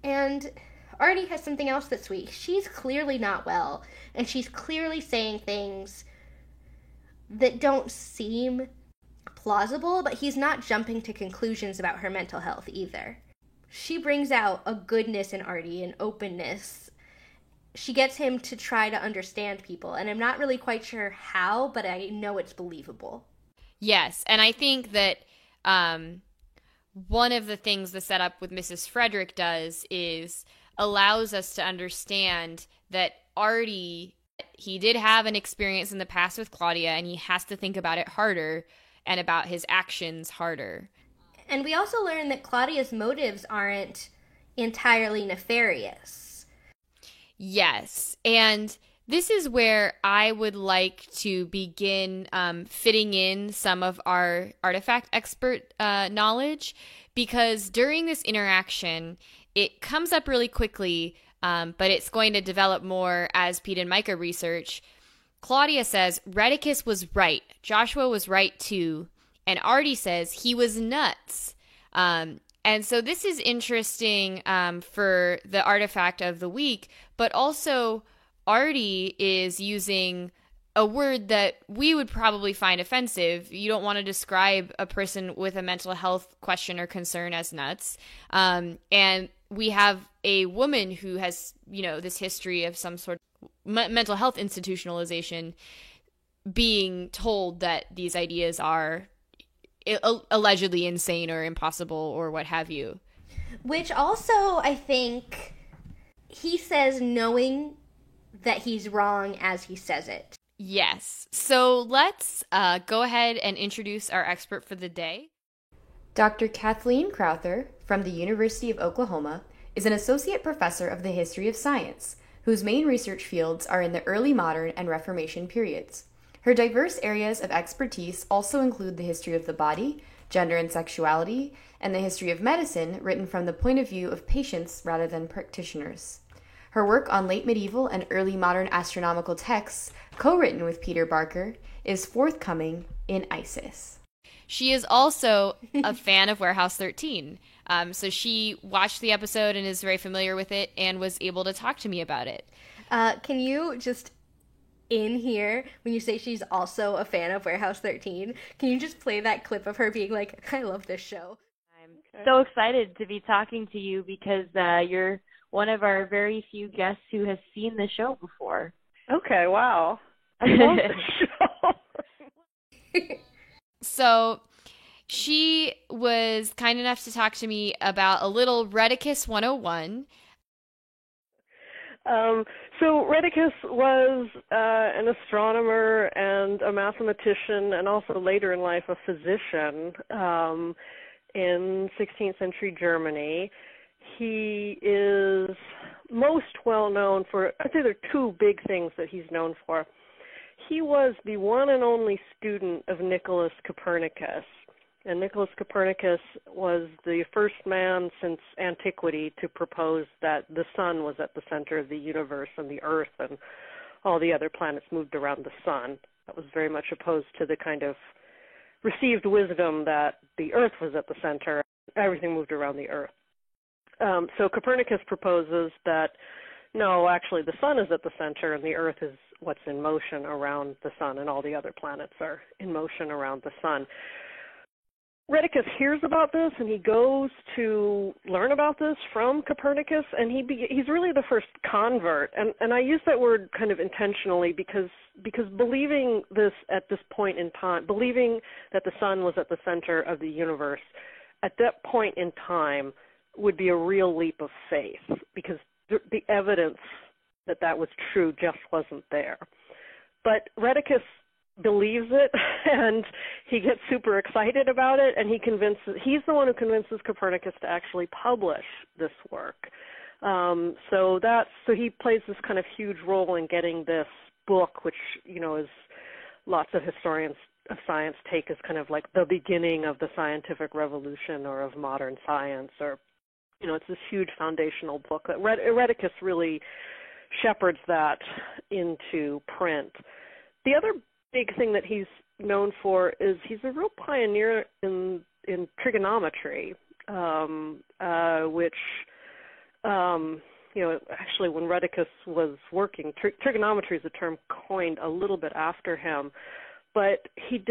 Speaker 1: And Artie has something else that's sweet. She's clearly not well, and she's clearly saying things that don't seem plausible, but he's not jumping to conclusions about her mental health either. She brings out a goodness in Artie, an openness. She gets him to try to understand people, and I'm not really quite sure how, but I know it's believable.
Speaker 3: Yes, and I think that one of the things the setup with Mrs. Frederick does is allows us to understand that Artie, he did have an experience in the past with Claudia, and he has to think about it harder and about his actions harder.
Speaker 1: And we also learn that Claudia's motives aren't entirely nefarious.
Speaker 3: Yes, and this is where I would like to begin fitting in some of our artifact expert knowledge, because during this interaction, it comes up really quickly, but it's going to develop more as Pete and Micah research. Claudia says, Redicus was right. Joshua was right too. And Artie says, he was nuts. And so this is interesting for the artifact of the week, but also Artie is using a word that we would probably find offensive. You don't want to describe a person with a mental health question or concern as nuts. And we have a woman who has, this history of some sort of mental health institutionalization being told that these ideas are allegedly insane or impossible or what have you.
Speaker 1: Which also, I think, he says knowing that he's wrong as he says it.
Speaker 3: Yes. So let's go ahead and introduce our expert for the day.
Speaker 2: Dr. Kathleen Crowther from the University of Oklahoma is an associate professor of the history of science, whose main research fields are in the early modern and Reformation periods. Her diverse areas of expertise also include the history of the body, gender and sexuality, and the history of medicine written from the point of view of patients rather than practitioners. Her work on late medieval and early modern astronomical texts, co-written with Peter Barker, is forthcoming in ISIS.
Speaker 3: She is also a fan of Warehouse 13. So she watched the episode and is very familiar with it and was able to talk to me about it.
Speaker 1: Can you just, in here, when you say she's also a fan of Warehouse 13, can you just play that clip of her being like, I love this show?
Speaker 5: I'm so excited to be talking to you because you're one of our very few guests who has seen the show before.
Speaker 6: Okay, wow. I love the show.
Speaker 3: So she was kind enough to talk to me about a little Redicus 101.
Speaker 6: So Redicus was an astronomer and a mathematician and also later in life a physician in 16th century Germany. He is most well known for, I'd say there are two big things that he's known for. he was the one and only student of Nicholas Copernicus. And Nicholas Copernicus was the first man since antiquity to propose that the sun was at the center of the universe and the Earth and all the other planets moved around the sun. That was very much opposed to the kind of received wisdom that the Earth was at the center. Everything moved around the Earth. So Copernicus proposes that, no, actually the sun is at the center and the Earth is what's in motion around the sun, and all the other planets are in motion around the sun. Rheticus hears about this, and he goes to learn about this from Copernicus, and he's really the first convert. And I use that word kind of intentionally because believing this at this point in time, believing that the sun was at the center of the universe, at that point in time would be a real leap of faith, because the evidence that was true just wasn't there. But Rheticus believes it, and he gets super excited about it, and he's the one who convinces Copernicus to actually publish this work. So he plays this kind of huge role in getting this book, which, is lots of historians of science take as kind of like the beginning of the scientific revolution or of modern science, or, it's this huge foundational book that Rheticus really shepherds that into print. The other big thing that he's known for is he's a real pioneer in trigonometry, which, actually when Rheticus was working, trigonometry is a term coined a little bit after him, but he's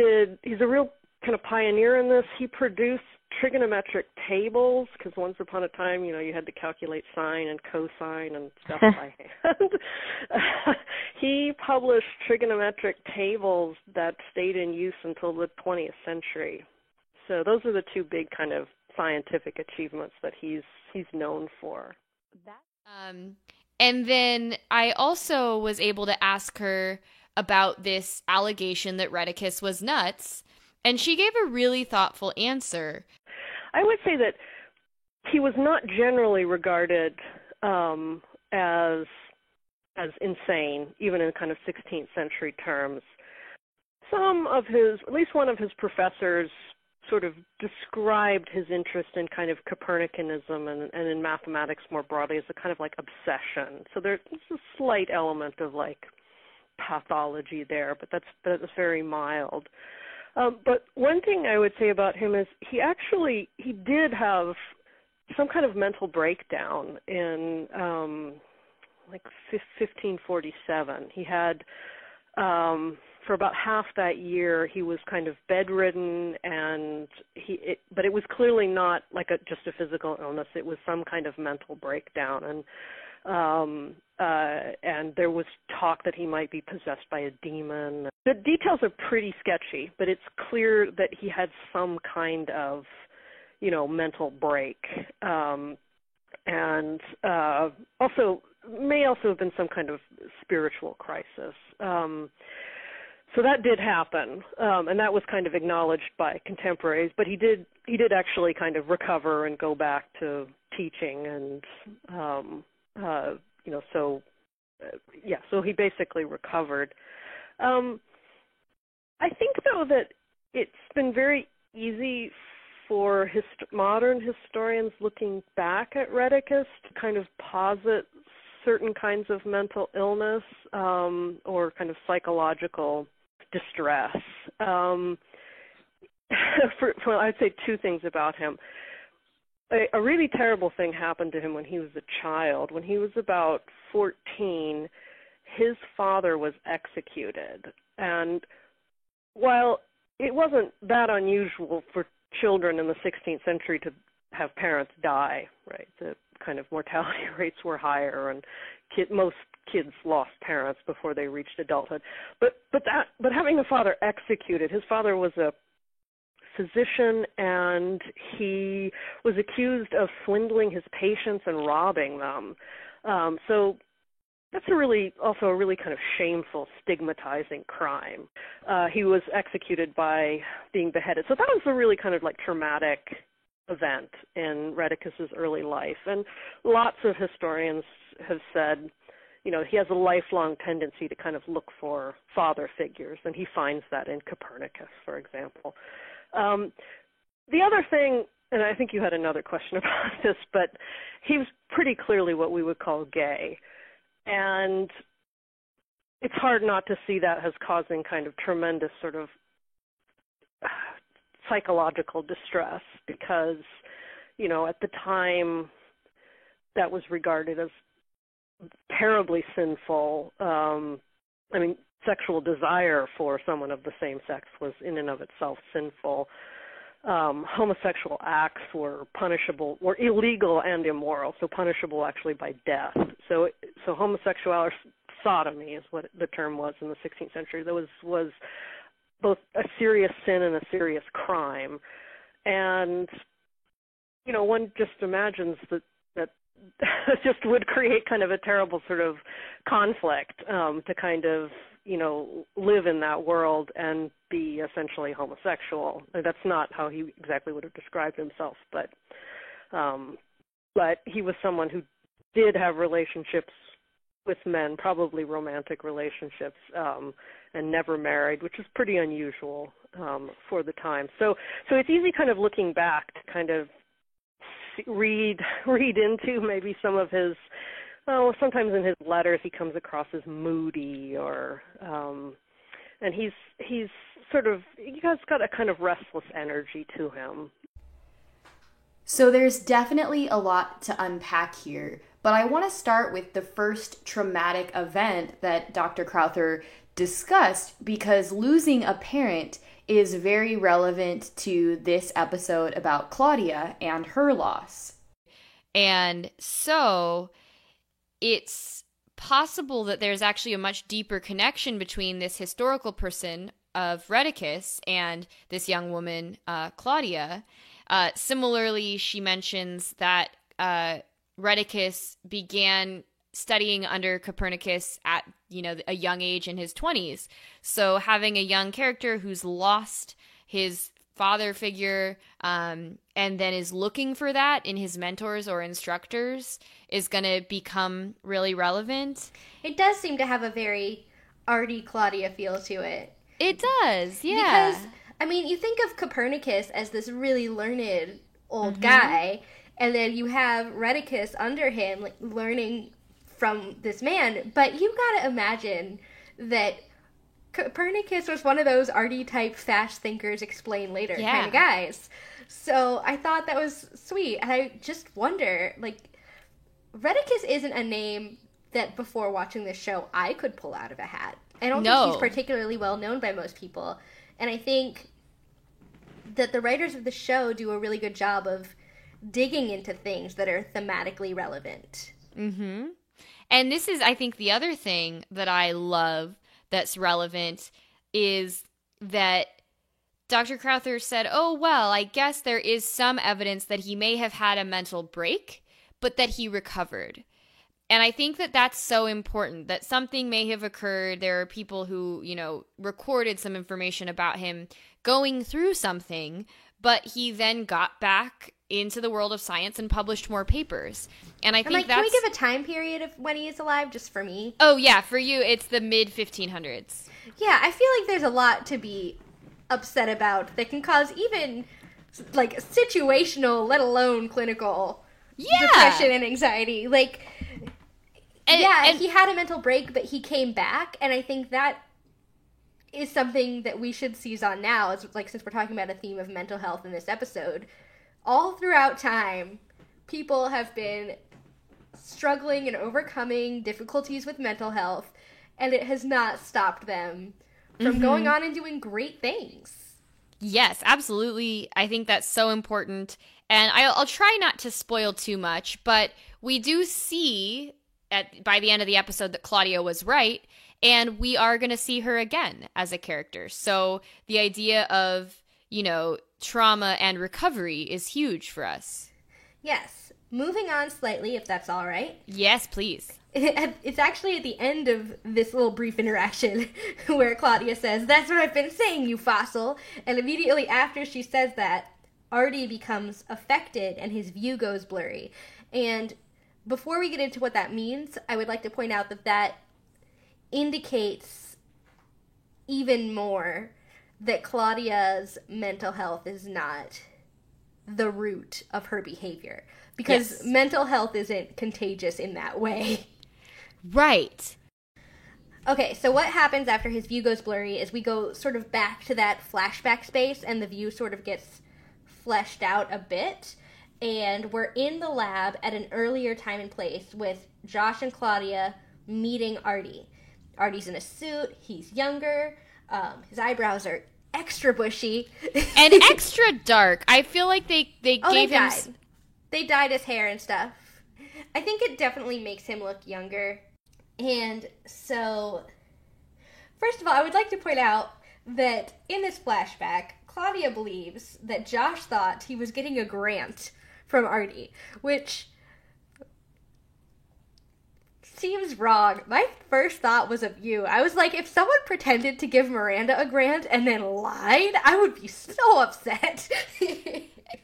Speaker 6: a real kind of pioneer in this. He produced trigonometric tables, because once upon a time, you had to calculate sine and cosine and stuff by hand. He published trigonometric tables that stayed in use until the 20th century. So those are the two big kind of scientific achievements that he's known for.
Speaker 3: And then I also was able to ask her about this allegation that Rheticus was nuts, and she gave a really thoughtful answer.
Speaker 6: I would say that he was not generally regarded as insane, even in kind of 16th century terms. At least one of his professors sort of described his interest in kind of Copernicanism and in mathematics more broadly as a kind of like obsession. So there's a slight element of like pathology there, but that's very mild. But one thing I would say about him is he did have some kind of mental breakdown in 1547. He had, for about half that year, he was kind of bedridden, and but it was clearly not like just a physical illness. It was some kind of mental breakdown, and there was talk that he might be possessed by a demon. The details are pretty sketchy, but it's clear that he had some kind of, mental break, and also may also have been some kind of spiritual crisis. So that did happen, and that was kind of acknowledged by contemporaries. But he did actually kind of recover and go back to teaching, and so he basically recovered. I think, though, that it's been very easy for modern historians looking back at Rheticus to kind of posit certain kinds of mental illness or kind of psychological distress. I'd say two things about him. A really terrible thing happened to him when he was a child. When he was about 14, his father was executed. And while it wasn't that unusual for children in the 16th century to have parents die, right? The kind of mortality rates were higher, and most kids lost parents before they reached adulthood. But having a father executed, his father was a physician, and he was accused of swindling his patients and robbing them. So that's also a really kind of shameful, stigmatizing crime. He was executed by being beheaded. So that was a really kind of like traumatic event in Rheticus's early life. And lots of historians have said, he has a lifelong tendency to kind of look for father figures, and he finds that in Copernicus, for example. The other thing, and I think you had another question about this, but he was pretty clearly what we would call gay. And it's hard not to see that as causing kind of tremendous sort of psychological distress because, at the time that was regarded as terribly sinful. Sexual desire for someone of the same sex was in and of itself sinful. Homosexual acts were punishable, were illegal and immoral, so punishable actually by death. So homosexuality, sodomy is what the term was in the 16th century. That was both a serious sin and a serious crime. And, one just imagines that just would create kind of a terrible sort of conflict to kind of, live in that world and be essentially homosexual. That's not how he exactly would have described himself, but he was someone who did have relationships with men, probably romantic relationships, and never married, which is pretty unusual for the time. So it's easy kind of looking back to kind of read into maybe some of his, sometimes in his letters he comes across as moody or, and he's sort of, he has got a kind of restless energy to him.
Speaker 2: So there's definitely a lot to unpack here, but I want to start with the first traumatic event that Dr. Crowther discussed because losing a parent is very relevant to this episode about Claudia and her loss.
Speaker 3: And so it's possible that there's actually a much deeper connection between this historical person of Rheticus and this young woman, Claudia. Similarly, she mentions that Rheticus began studying under Copernicus at, a young age in his 20s. So having a young character who's lost his father figure and then is looking for that in his mentors or instructors is going to become really relevant.
Speaker 1: It does seem to have a very arty Claudia feel to it.
Speaker 3: It does, yeah.
Speaker 1: Because, you think of Copernicus as this really learned old guy, and then you have Rheticus under him, learning from this man, but you gotta imagine that Copernicus was one of those arty type fast thinkers explain later kind of guys. So I thought that was sweet. And I just wonder, Rheticus isn't a name that before watching this show I could pull out of a hat. I don't think he's particularly well known by most people. And I think that the writers of the show do a really good job of digging into things that are thematically relevant.
Speaker 3: Mm-hmm. And this is, I think, the other thing that I love that's relevant is that Dr. Crowther said, I guess there is some evidence that he may have had a mental break, but that he recovered. And I think that that's so important, that something may have occurred. There are people who, recorded some information about him going through something, but he then got back into the world of science and published more papers. And I think
Speaker 1: can we give a time period of when he is alive, just for me?
Speaker 3: Oh, yeah, for you, it's the mid-1500s.
Speaker 1: Yeah, I feel like there's a lot to be upset about that can cause even, situational, let alone clinical depression and anxiety. He had a mental break, but he came back, and I think that is something that we should seize on now. It's since we're talking about a theme of mental health in this episode, all throughout time, people have been struggling and overcoming difficulties with mental health, and it has not stopped them from going on and doing great things.
Speaker 3: Yes, absolutely. I think that's so important. And I'll try not to spoil too much, but we do see by the end of the episode that Claudia was right, and we are going to see her again as a character. So the idea of, trauma and recovery is huge for us.
Speaker 1: Yes. Moving on slightly, if that's all right.
Speaker 3: Yes, please.
Speaker 1: It's actually at the end of this little brief interaction where Claudia says, "That's what I've been saying, you fossil." And immediately after she says that, Artie becomes affected and his view goes blurry. And before we get into what that means, I would like to point out that indicates even more that Claudia's mental health is not the root of her behavior. Because mental health isn't contagious in that way.
Speaker 3: Right.
Speaker 1: Okay, so what happens after his view goes blurry is we go sort of back to that flashback space, and the view sort of gets fleshed out a bit. And we're in the lab at an earlier time and place with Josh and Claudia meeting Artie. Artie's in a suit, he's younger, his eyebrows are extra bushy.
Speaker 3: And extra dark. I feel like they gave him...
Speaker 1: They dyed his hair and stuff. I think it definitely makes him look younger. And so, first of all, I would like to point out that in this flashback, Claudia believes that Josh thought he was getting a grant from Artie, which seems wrong. My first thought was of you. I was like, if someone pretended to give Miranda a grant and then lied, I would be so upset.
Speaker 3: Yeah,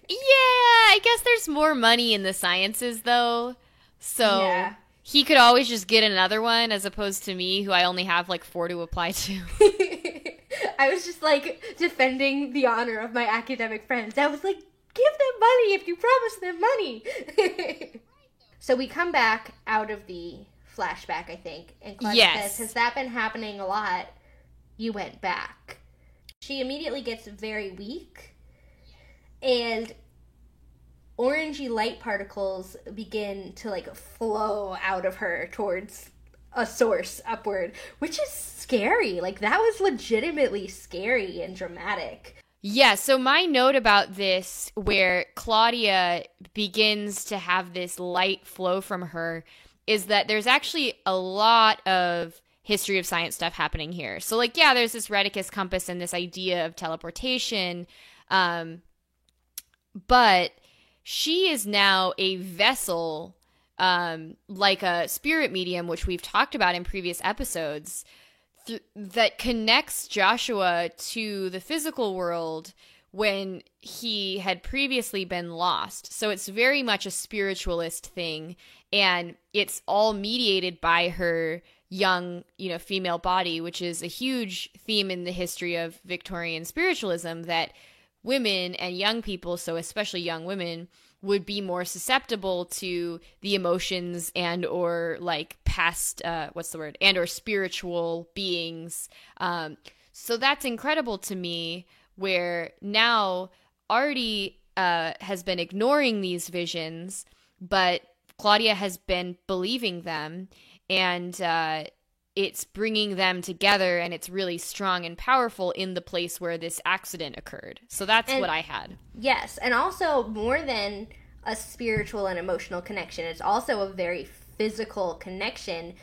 Speaker 3: I guess there's more money in the sciences, though. So he could always just get another one, as opposed to me, who I only have like 4 to apply to.
Speaker 1: I was just like defending the honor of my academic friends. I was like, give them money if you promise them money. So we come back out of the flashback, I think, and Claudia says, has that been happening a lot? You went back. She immediately gets very weak, and orangey light particles begin to like flow out of her towards a source upward, which is scary. Like, that was legitimately scary and dramatic.
Speaker 3: Yeah, so my note about this, where Claudia begins to have this light flow from her, is that there's actually a lot of history of science stuff happening here. So, like, yeah, there's this Rheticus compass and this idea of teleportation, but she is now a vessel, like a spirit medium, which we've talked about in previous episodes, that connects Joshua to the physical world when he had previously been lost. So it's very much a spiritualist thing, and it's all mediated by her young, female body, which is a huge theme in the history of Victorian spiritualism, that women and young people, so especially young women, would be more susceptible to the emotions and or like past, and or spiritual beings. So that's incredible to me, where now Artie has been ignoring these visions, but Claudia has been believing them, and it's bringing them together, and it's really strong and powerful in the place where this accident occurred. So that's what I had.
Speaker 1: Yes, and also more than a spiritual and emotional connection, it's also a very physical connection.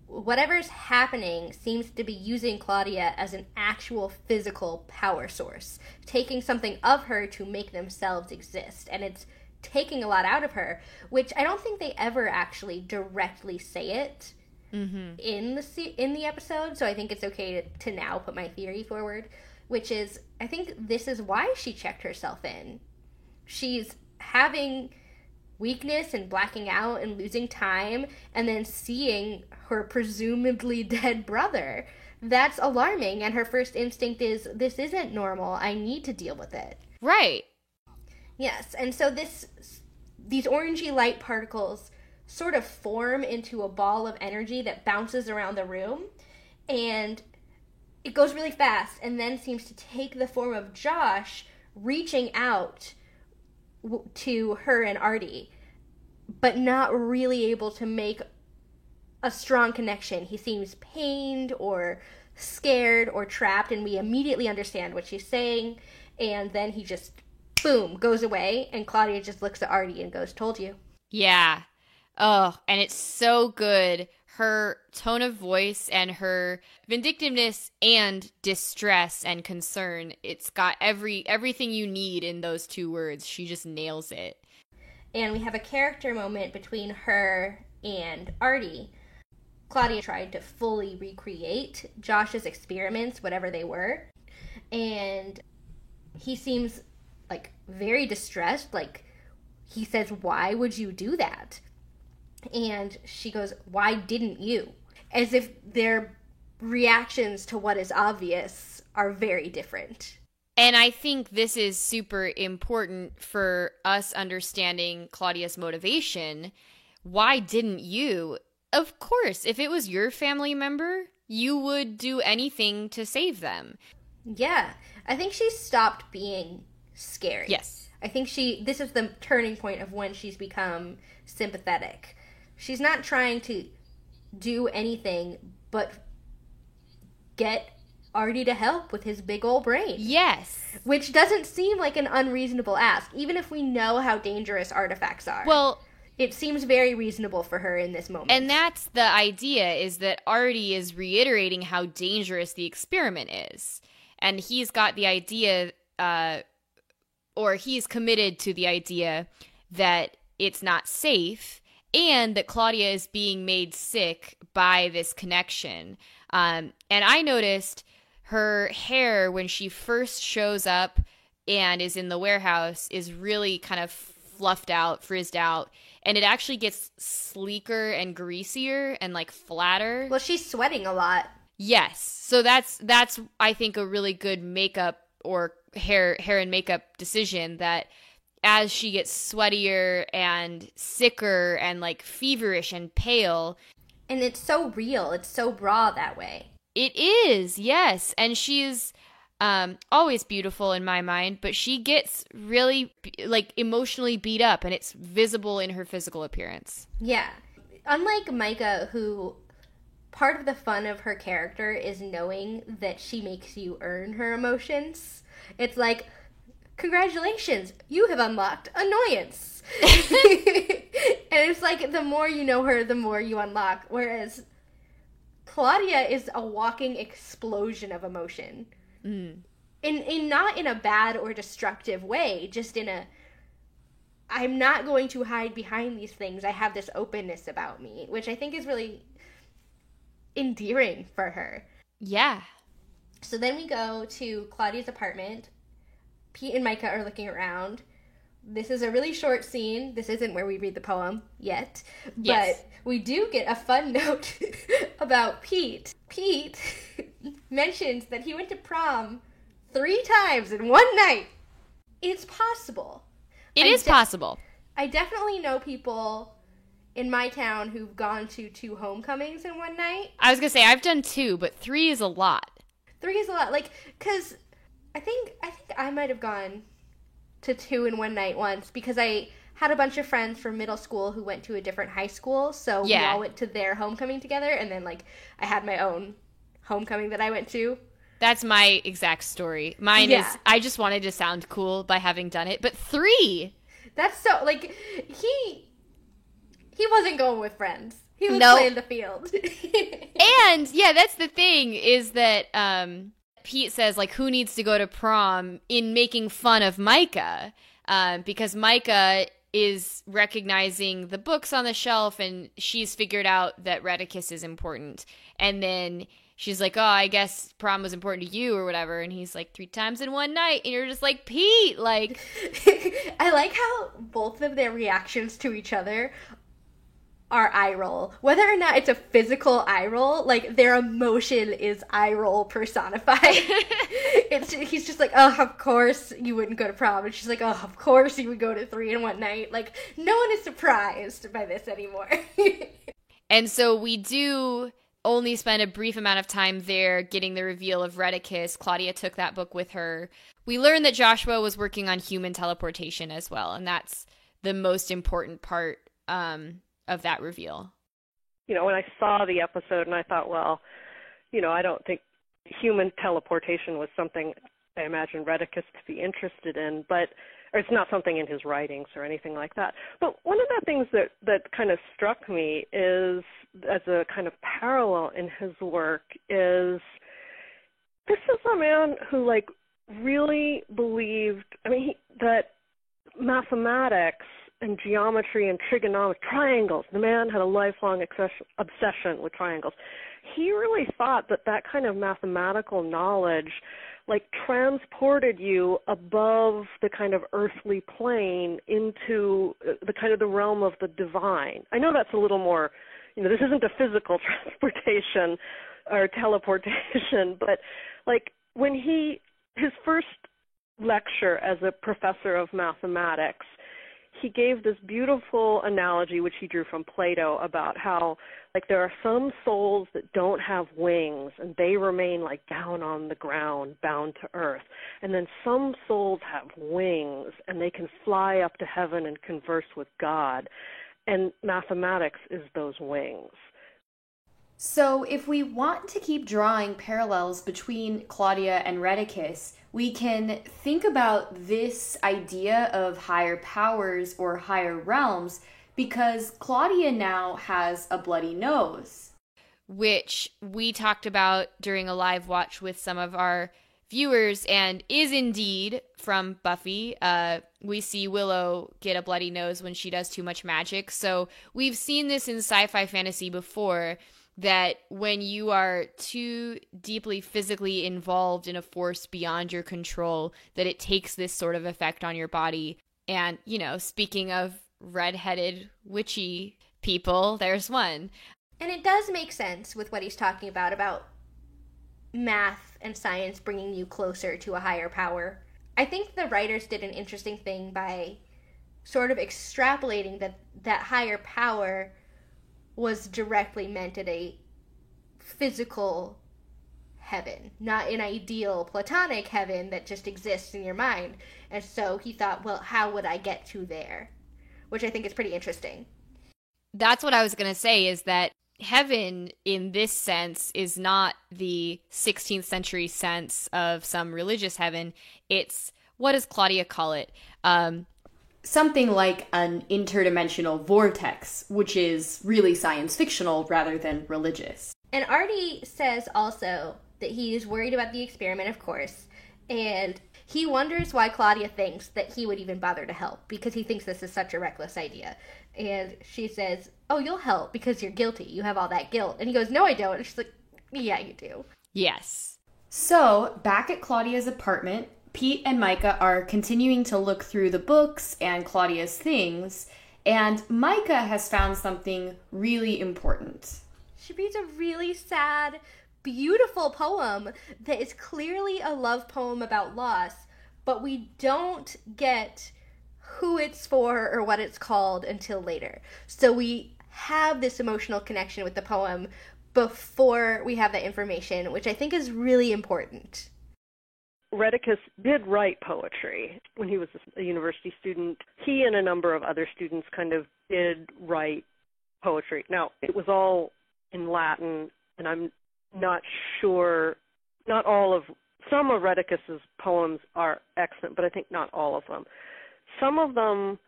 Speaker 1: Whatever's happening seems to be using Claudia as an actual physical power source, taking something of her to make themselves exist, and it's taking a lot out of her, which I don't think they ever actually directly say it in the episode, so I think it's okay to now put my theory forward, which is, I think this is why she checked herself in. She's having weakness and blacking out and losing time, and then seeing her presumably dead brother. That's alarming, and her first instinct is, this isn't normal, I need to deal with it.
Speaker 3: Right.
Speaker 1: Yes, and so these orangey light particles sort of form into a ball of energy that bounces around the room, and it goes really fast, and then seems to take the form of Josh reaching out to her and Artie, but not really able to make a strong connection. He seems pained or scared or trapped, and we immediately understand what she's saying, and then he just, boom, goes away, and Claudia just looks at Artie and goes, told you.
Speaker 3: Yeah. Oh, and it's so good. Her tone of voice and her vindictiveness and distress and concern, it's got everything you need in those 2 words. She just nails it.
Speaker 1: And we have a character moment between her and Artie. Claudia tried to fully recreate Josh's experiments, whatever they were, and he seems like very distressed. Like, he says, why would you do that? And she goes, "Why didn't you?" As if their reactions to what is obvious are very different.
Speaker 3: And I think this is super important for us understanding Claudia's motivation. Why didn't you? Of course, if it was your family member, you would do anything to save them.
Speaker 1: Yeah, I think she stopped being scary.
Speaker 3: Yes.
Speaker 1: I think this is the turning point of when she's become sympathetic. She's not trying to do anything but get Artie to help with his big old brain.
Speaker 3: Yes.
Speaker 1: Which doesn't seem like an unreasonable ask, even if we know how dangerous artifacts are.
Speaker 3: Well,
Speaker 1: it seems very reasonable for her in this moment.
Speaker 3: And that's the idea, is that Artie is reiterating how dangerous the experiment is. And he's got the idea, or he's committed to the idea that it's not safe and that Claudia is being made sick by this connection. And I noticed her hair when she first shows up and is in the warehouse is really kind of fluffed out, frizzed out, and it actually gets sleeker and greasier and like flatter.
Speaker 1: Well, she's sweating a lot.
Speaker 3: Yes. So that's I think a really good makeup or hair and makeup decision, that as she gets sweatier and sicker and like feverish and pale.
Speaker 1: And it's so real. It's so raw that way.
Speaker 3: It is, yes. And she's always beautiful in my mind, but she gets really like emotionally beat up, and it's visible in her physical appearance.
Speaker 1: Yeah. Unlike Micah, who part of the fun of her character is knowing that she makes you earn her emotions. It's like, congratulations, you have unlocked annoyance. And it's like, the more you know her, the more you unlock. Whereas Claudia is a walking explosion of emotion. In not in a bad or destructive way, just in a, I'm not going to hide behind these things. I have this openness about me, which I think is really endearing for her.
Speaker 3: Yeah.
Speaker 1: So then we go to Claudia's apartment. Pete and Micah are looking around. This is a really short scene. This isn't where we read the poem yet.
Speaker 3: Yes.
Speaker 1: But we do get a fun note about Pete. Pete mentions that he went to prom 3 times in one night. It's possible.
Speaker 3: It is possible.
Speaker 1: I definitely know people in my town who've gone to 2 homecomings in one night.
Speaker 3: I was going to say, I've done 2, but 3 is a lot.
Speaker 1: 3 is a lot. Like, because I think I might have gone to 2 in one night once, because I had a bunch of friends from middle school who went to a different high school, so we all went to their homecoming together, and then, like, I had my own homecoming that I went to.
Speaker 3: That's my exact story. Mine is, I just wanted to sound cool by having done it, but 3!
Speaker 1: That's so, like, he wasn't going with friends. He was playing the field.
Speaker 3: And, yeah, that's the thing, is that Pete says, like, who needs to go to prom, in making fun of Micah, because Micah is recognizing the books on the shelf, and she's figured out that Redicus is important. And then she's like, oh, I guess prom was important to you or whatever. And he's like, 3 times in one night. And you're just like, Pete, like.
Speaker 1: I like how both of their reactions to each other are eye roll. Whether or not it's a physical eye roll, like, their emotion is eye roll personified. He's just like, oh, of course you wouldn't go to prom. And she's like, oh, of course you would go to 3 in one night. Like, no one is surprised by this anymore.
Speaker 3: And so we do only spend a brief amount of time there getting the reveal of Redicus. Claudia took that book with her. We learned that Joshua was working on human teleportation as well, and that's the most important part of that reveal.
Speaker 6: You know, when I saw the episode and I thought, well, you know, I don't think human teleportation was something I imagine Redicus to be interested in, or it's not something in his writings or anything like that. But one of the things that kind of struck me is, as a kind of parallel in his work, is this is a man who, like, really believed, that mathematics and geometry and trigonometry, triangles. The man had a lifelong obsession with triangles. He really thought that kind of mathematical knowledge like transported you above the kind of earthly plane into the kind of the realm of the divine. I know that's a little more, this isn't a physical transportation or teleportation, but like when his first lecture as a professor of mathematics, he gave this beautiful analogy, which he drew from Plato, about how like there are some souls that don't have wings and they remain like down on the ground, bound to earth. And then some souls have wings and they can fly up to heaven and converse with God. And mathematics is those wings.
Speaker 2: So if we want to keep drawing parallels between Claudia and Rheticus, we can think about this idea of higher powers or higher realms because Claudia now has a bloody nose.
Speaker 3: Which we talked about during a live watch with some of our viewers and is indeed from Buffy. We see Willow get a bloody nose when she does too much magic. So we've seen this in sci-fi fantasy before, that when you are too deeply physically involved in a force beyond your control, that it takes this sort of effect on your body. And, speaking of red-headed witchy people, there's one.
Speaker 1: And it does make sense with what he's talking about math and science bringing you closer to a higher power. I think the writers did an interesting thing by sort of extrapolating that higher power was directly meant at a physical heaven, not an ideal platonic heaven that just exists in your mind. And so he thought, well, how would I get to there? Which I think is pretty interesting.
Speaker 3: That's what I was going to say, is that heaven in this sense is not the 16th century sense of some religious heaven. It's, what does Claudia call it?
Speaker 2: Something like an interdimensional vortex, which is really science fictional rather than religious.
Speaker 1: And Artie says also that he's worried about the experiment, of course, and he wonders why Claudia thinks that he would even bother to help, because he thinks this is such a reckless idea. And she says, oh, you'll help because you're guilty. You have all that guilt. And he goes, no, I don't. And she's like, yeah, you do.
Speaker 3: Yes.
Speaker 2: So, back at Claudia's apartment, Pete and Micah are continuing to look through the books and Claudia's things, and Micah has found something really important.
Speaker 1: She reads a really sad, beautiful poem that is clearly a love poem about loss, but we don't get who it's for or what it's called until later. So we have this emotional connection with the poem before we have that information, which I think is really important.
Speaker 6: Rheticus did write poetry when he was a university student. He and a number of other students kind of did write poetry. Now, it was all in Latin, and I'm not sure, some of Rheticus's poems are excellent, but I think not all of them. Some of them,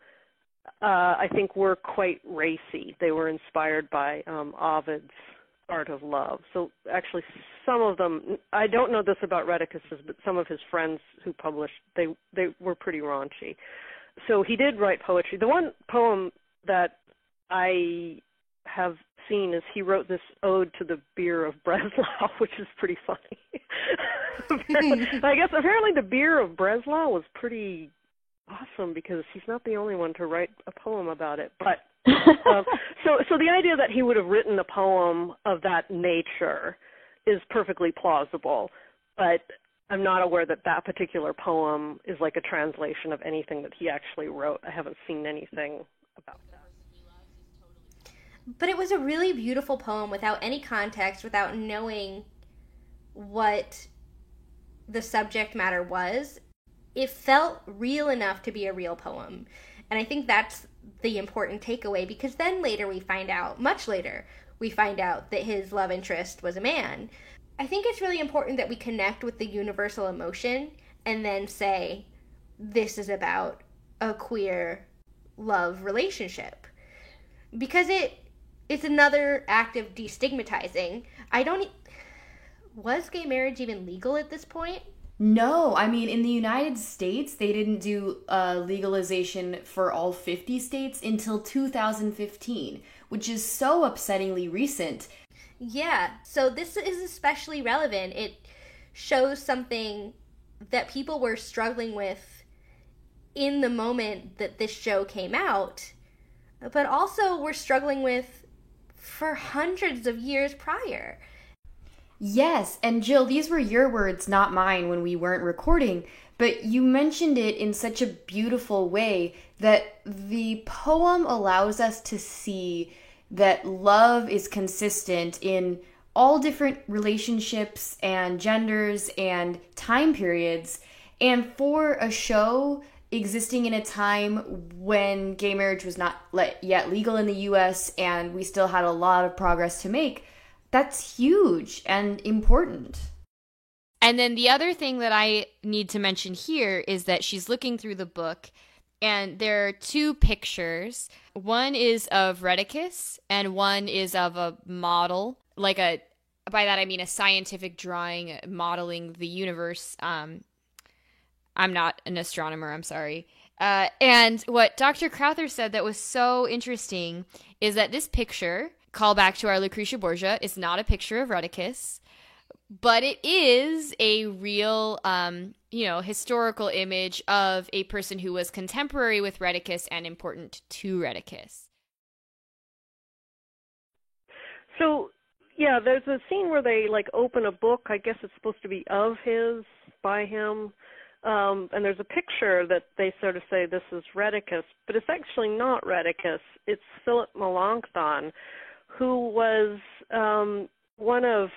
Speaker 6: I think, were quite racy. They were inspired by Ovid's Art of Love. So actually some of them, I don't know this about Rheticus's, but some of his friends who published, they were pretty raunchy. So he did write poetry. The one poem that I have seen is he wrote this ode to the beer of Breslau, which is pretty funny. I guess apparently the beer of Breslau was pretty awesome because he's not the only one to write a poem about it. But so the idea that he would have written a poem of that nature is perfectly plausible, but I'm not aware that that particular poem is like a translation of anything that he actually wrote. I haven't seen anything about that.
Speaker 1: But it was a really beautiful poem without any context, without knowing what the subject matter was. It felt real enough to be a real poem. And I think that's the important takeaway, because then later we find out, much later, we find out that his love interest was a man. I think it's really important that we connect with the universal emotion and then say, this is about a queer love relationship. Because it's another act of destigmatizing. Was gay marriage even legal at this point?
Speaker 2: No, I mean, in the United States, they didn't do legalization for all 50 states until 2015, which is so upsettingly recent.
Speaker 1: Yeah, so this is especially relevant. It shows something that people were struggling with in the moment that this show came out, but also were struggling with for hundreds of years prior.
Speaker 2: Yes, and Jill, these were your words, not mine, when we weren't recording, but you mentioned it in such a beautiful way that the poem allows us to see that love is consistent in all different relationships and genders and time periods. And for a show existing in a time when gay marriage was not yet legal in the US and we still had a lot of progress to make, that's huge and important.
Speaker 3: And then the other thing that I need to mention here is that she's looking through the book and there are two pictures. One is of Rheticus and one is of a model, by that I mean a scientific drawing modeling the universe. I'm not an astronomer, I'm sorry. And what Dr. Crowther said that was so interesting is that this picture, call back to our Lucretia Borgia, is not a picture of Rheticus, but it is a real, historical image of a person who was contemporary with Rheticus and important to Rheticus.
Speaker 6: So, yeah, there's a scene where they open a book. I guess it's supposed to be of his, by him. And there's a picture that they sort of say this is Rheticus, but it's actually not Rheticus. It's Philip Melanchthon, who was one of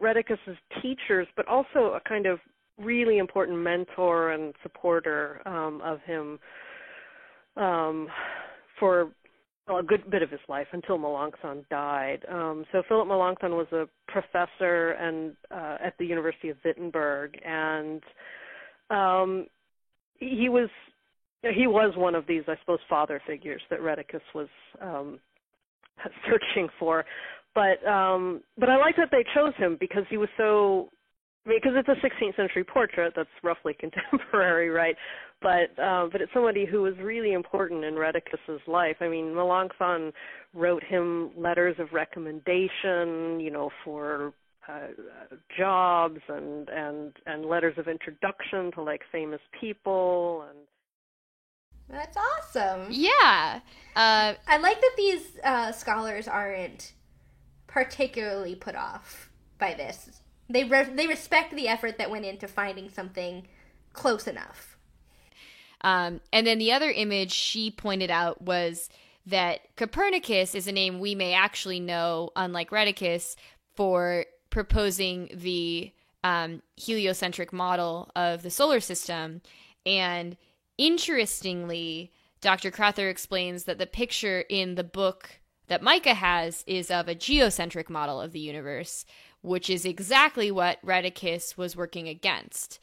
Speaker 6: Rheticus's teachers, but also a kind of really important mentor and supporter of him for a good bit of his life until Melanchthon died. So Philip Melanchthon was a professor at the University of Wittenberg, and he was one of these, I suppose, father figures that Rheticus was searching for. But I like that they chose him because he was so, because it's a 16th century portrait that's roughly contemporary, right? But it's somebody who was really important in Rheticus's life. I mean, Melanchthon wrote him letters of recommendation, for jobs and letters of introduction to famous people. And
Speaker 1: that's awesome.
Speaker 3: Yeah,
Speaker 1: I like that these scholars aren't particularly put off by this. They respect the effort that went into finding something close enough.
Speaker 3: And then the other image she pointed out was that Copernicus is a name we may actually know, unlike Rheticus, for proposing the heliocentric model of the solar system. And interestingly, Dr. Crowther explains that the picture in the book that Micah has is of a geocentric model of the universe, which is exactly what Rheticus was working against.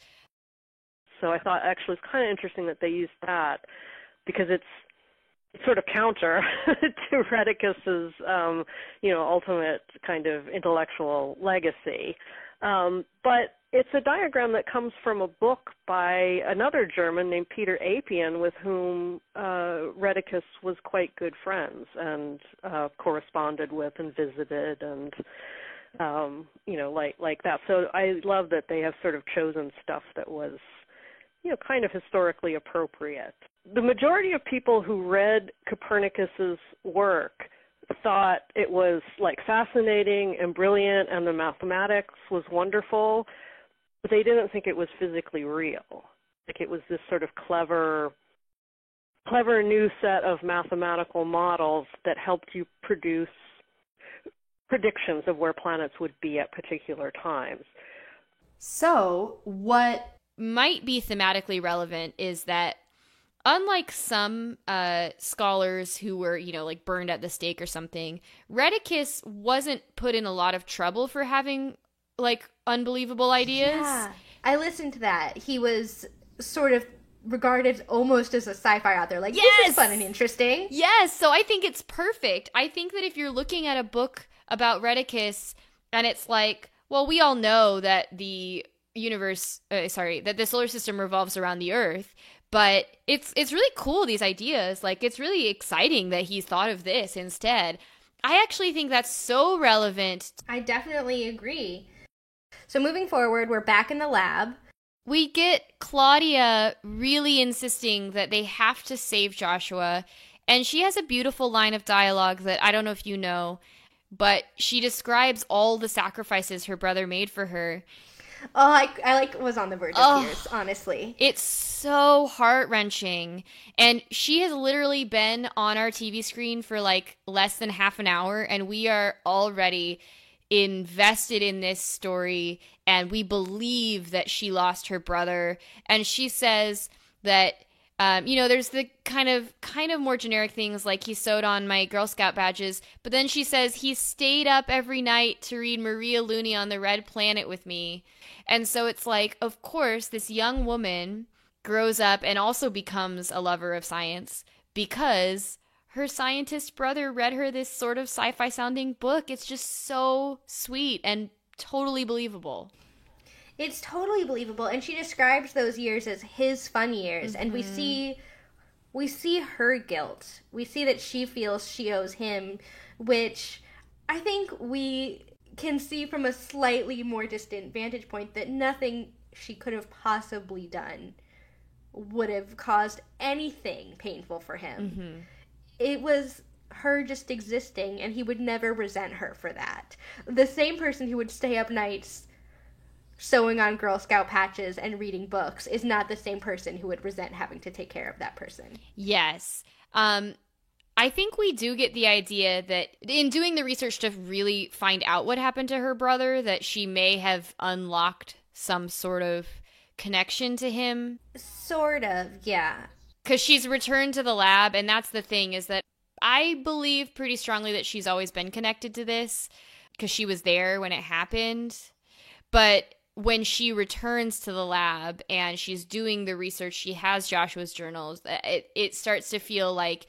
Speaker 6: So I thought actually it's kind of interesting that they used that because it's sort of counter to Rheticus's, ultimate kind of intellectual legacy. But it's a diagram that comes from a book by another German named Peter Apian, with whom Rheticus was quite good friends and corresponded with and visited and, like that. So I love that they have sort of chosen stuff that was, kind of historically appropriate. The majority of people who read Copernicus's work thought it was fascinating and brilliant and the mathematics was wonderful, but they didn't think it was physically real. It was this sort of clever new set of mathematical models that helped you produce predictions of where planets would be at particular times.
Speaker 2: So, what
Speaker 3: might be thematically relevant is that unlike some scholars who were, burned at the stake or something, Rheticus wasn't put in a lot of trouble for having, unbelievable ideas.
Speaker 1: Yeah, I listened to that. He was sort of regarded almost as a sci-fi author. This is fun and interesting.
Speaker 3: Yes, so I think it's perfect. I think that if you're looking at a book about Rheticus and it's well, we all know that the that the solar system revolves around the Earth, but it's really cool, these ideas. It's really exciting that he thought of this instead. I actually think that's so relevant.
Speaker 1: I definitely agree. So moving forward, we're back in the lab.
Speaker 3: We get Claudia really insisting that they have to save Joshua, and she has a beautiful line of dialogue that I don't know if you know, but she describes all the sacrifices her brother made for her.
Speaker 1: Oh, I was on the verge of tears, honestly.
Speaker 3: It's so heart-wrenching, and she has literally been on our TV screen for like less than half an hour, and we are already invested in this story, and we believe that she lost her brother. And she says that there's the kind of more generic things like he sewed on my Girl Scout badges, but then she says he stayed up every night to read Maria Looney on the Red Planet with me. And so it's like, of course, this young woman grows up and also becomes a lover of science because her scientist brother read her this sort of sci-fi sounding book. It's just so sweet and totally believable.
Speaker 1: It's totally believable, and she describes those years as his fun years, and we see her guilt. We see that she feels she owes him, which I think we can see from a slightly more distant vantage point that nothing she could have possibly done would have caused anything painful for him. It was her just existing, and he would never resent her for that. The same person who would stay up nights sewing on Girl Scout patches and reading books is not the same person who would resent having to take care of that person.
Speaker 3: Yes. I think we do get the idea that in doing the research to really find out what happened to her brother, that she may have unlocked some sort of connection to him.
Speaker 1: Sort of, yeah.
Speaker 3: Because she's returned to the lab, and that's the thing, is that I believe pretty strongly that she's always been connected to this, because she was there when it happened. But when she returns to the lab and she's doing the research, she has Joshua's journals, it starts to feel like,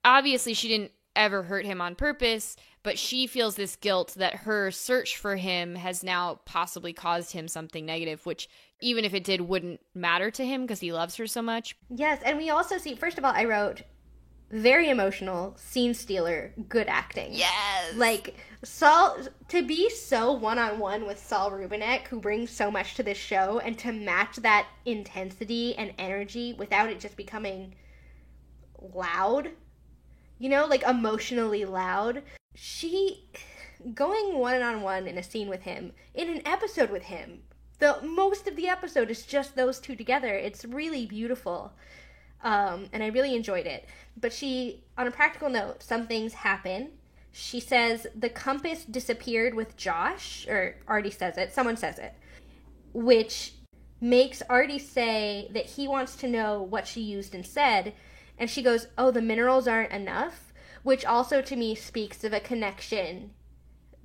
Speaker 3: obviously she didn't ever hurt him on purpose, but she feels this guilt that her search for him has now possibly caused him something negative, which even if it did, wouldn't matter to him because he loves her so much.
Speaker 1: Yes, and we also see, first of all, I wrote, very emotional, scene stealer, good acting.
Speaker 3: Yes!
Speaker 1: Like, Saul, to be so one-on-one with Saul Rubinek, who brings so much to this show, and to match that intensity and energy without it just becoming loud, like emotionally loud. She, going one-on-one in a scene with him, in an episode with him, most of the episode is just those two together. It's really beautiful. And I really enjoyed it. But she, on a practical note, some things happen. She says the compass disappeared with Josh, or Artie says it, someone says it, which makes Artie say that he wants to know what she used instead. And she goes, oh, the minerals aren't enough, which also to me speaks of a connection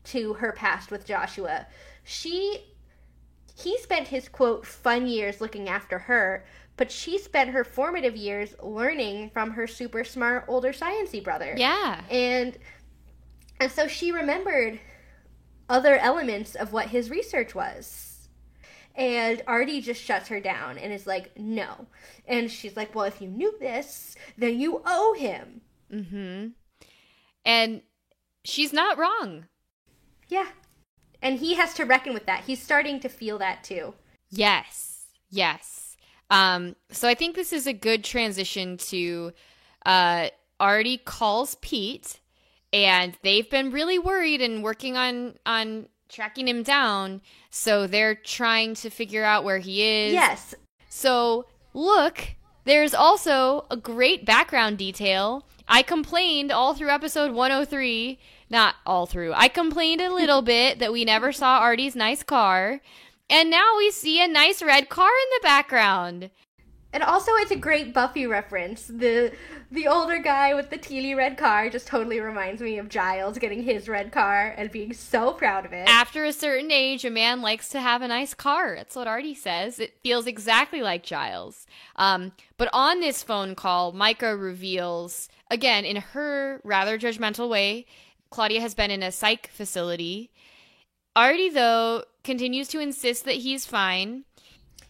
Speaker 1: to her past with Joshua. He spent his, quote, fun years looking after her, but she spent her formative years learning from her super smart older sciencey brother.
Speaker 3: Yeah.
Speaker 1: And so she remembered other elements of what his research was. And Artie just shuts her down and is like, no. And she's like, well, if you knew this, then you owe him.
Speaker 3: Mm-hmm. And she's not wrong.
Speaker 1: Yeah. And he has to reckon with that. He's starting to feel that too.
Speaker 3: Yes. So I think this is a good transition to Artie calls Pete, and they've been really worried and working on tracking him down. So they're trying to figure out where he is.
Speaker 1: Yes.
Speaker 3: So look, there's also a great background detail. I complained all through episode 103. Not all through. I complained a little bit that we never saw Artie's nice car. And now we see a nice red car in the background.
Speaker 1: And also it's a great Buffy reference. The older guy with the tealy red car just totally reminds me of Giles getting his red car and being so proud of it.
Speaker 3: After a certain age, a man likes to have a nice car. That's what Artie says. It feels exactly like Giles. But on this phone call, Micah reveals, again, in her rather judgmental way, Claudia has been in a psych facility. Artie, though, continues to insist that he's fine.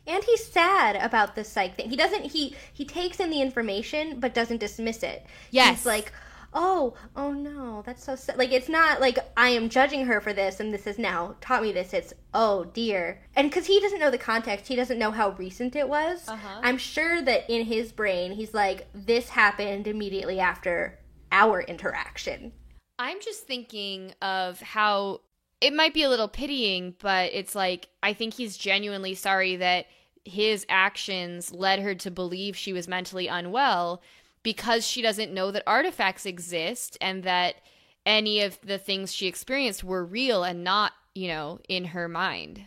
Speaker 1: And he's sad about the psych thing. He takes in the information, but doesn't dismiss it.
Speaker 3: Yes.
Speaker 1: He's like, oh no, that's so sad. Like, it's not like I am judging her for this and this has now taught me this. It's, oh dear. And because he doesn't know the context, he doesn't know how recent it was. I'm sure that in his brain, he's like, this happened immediately after our interaction.
Speaker 3: I'm just thinking of how it might be a little pitying, but it's like, I think he's genuinely sorry that his actions led her to believe she was mentally unwell, because she doesn't know that artifacts exist and that any of the things she experienced were real and not, in her mind.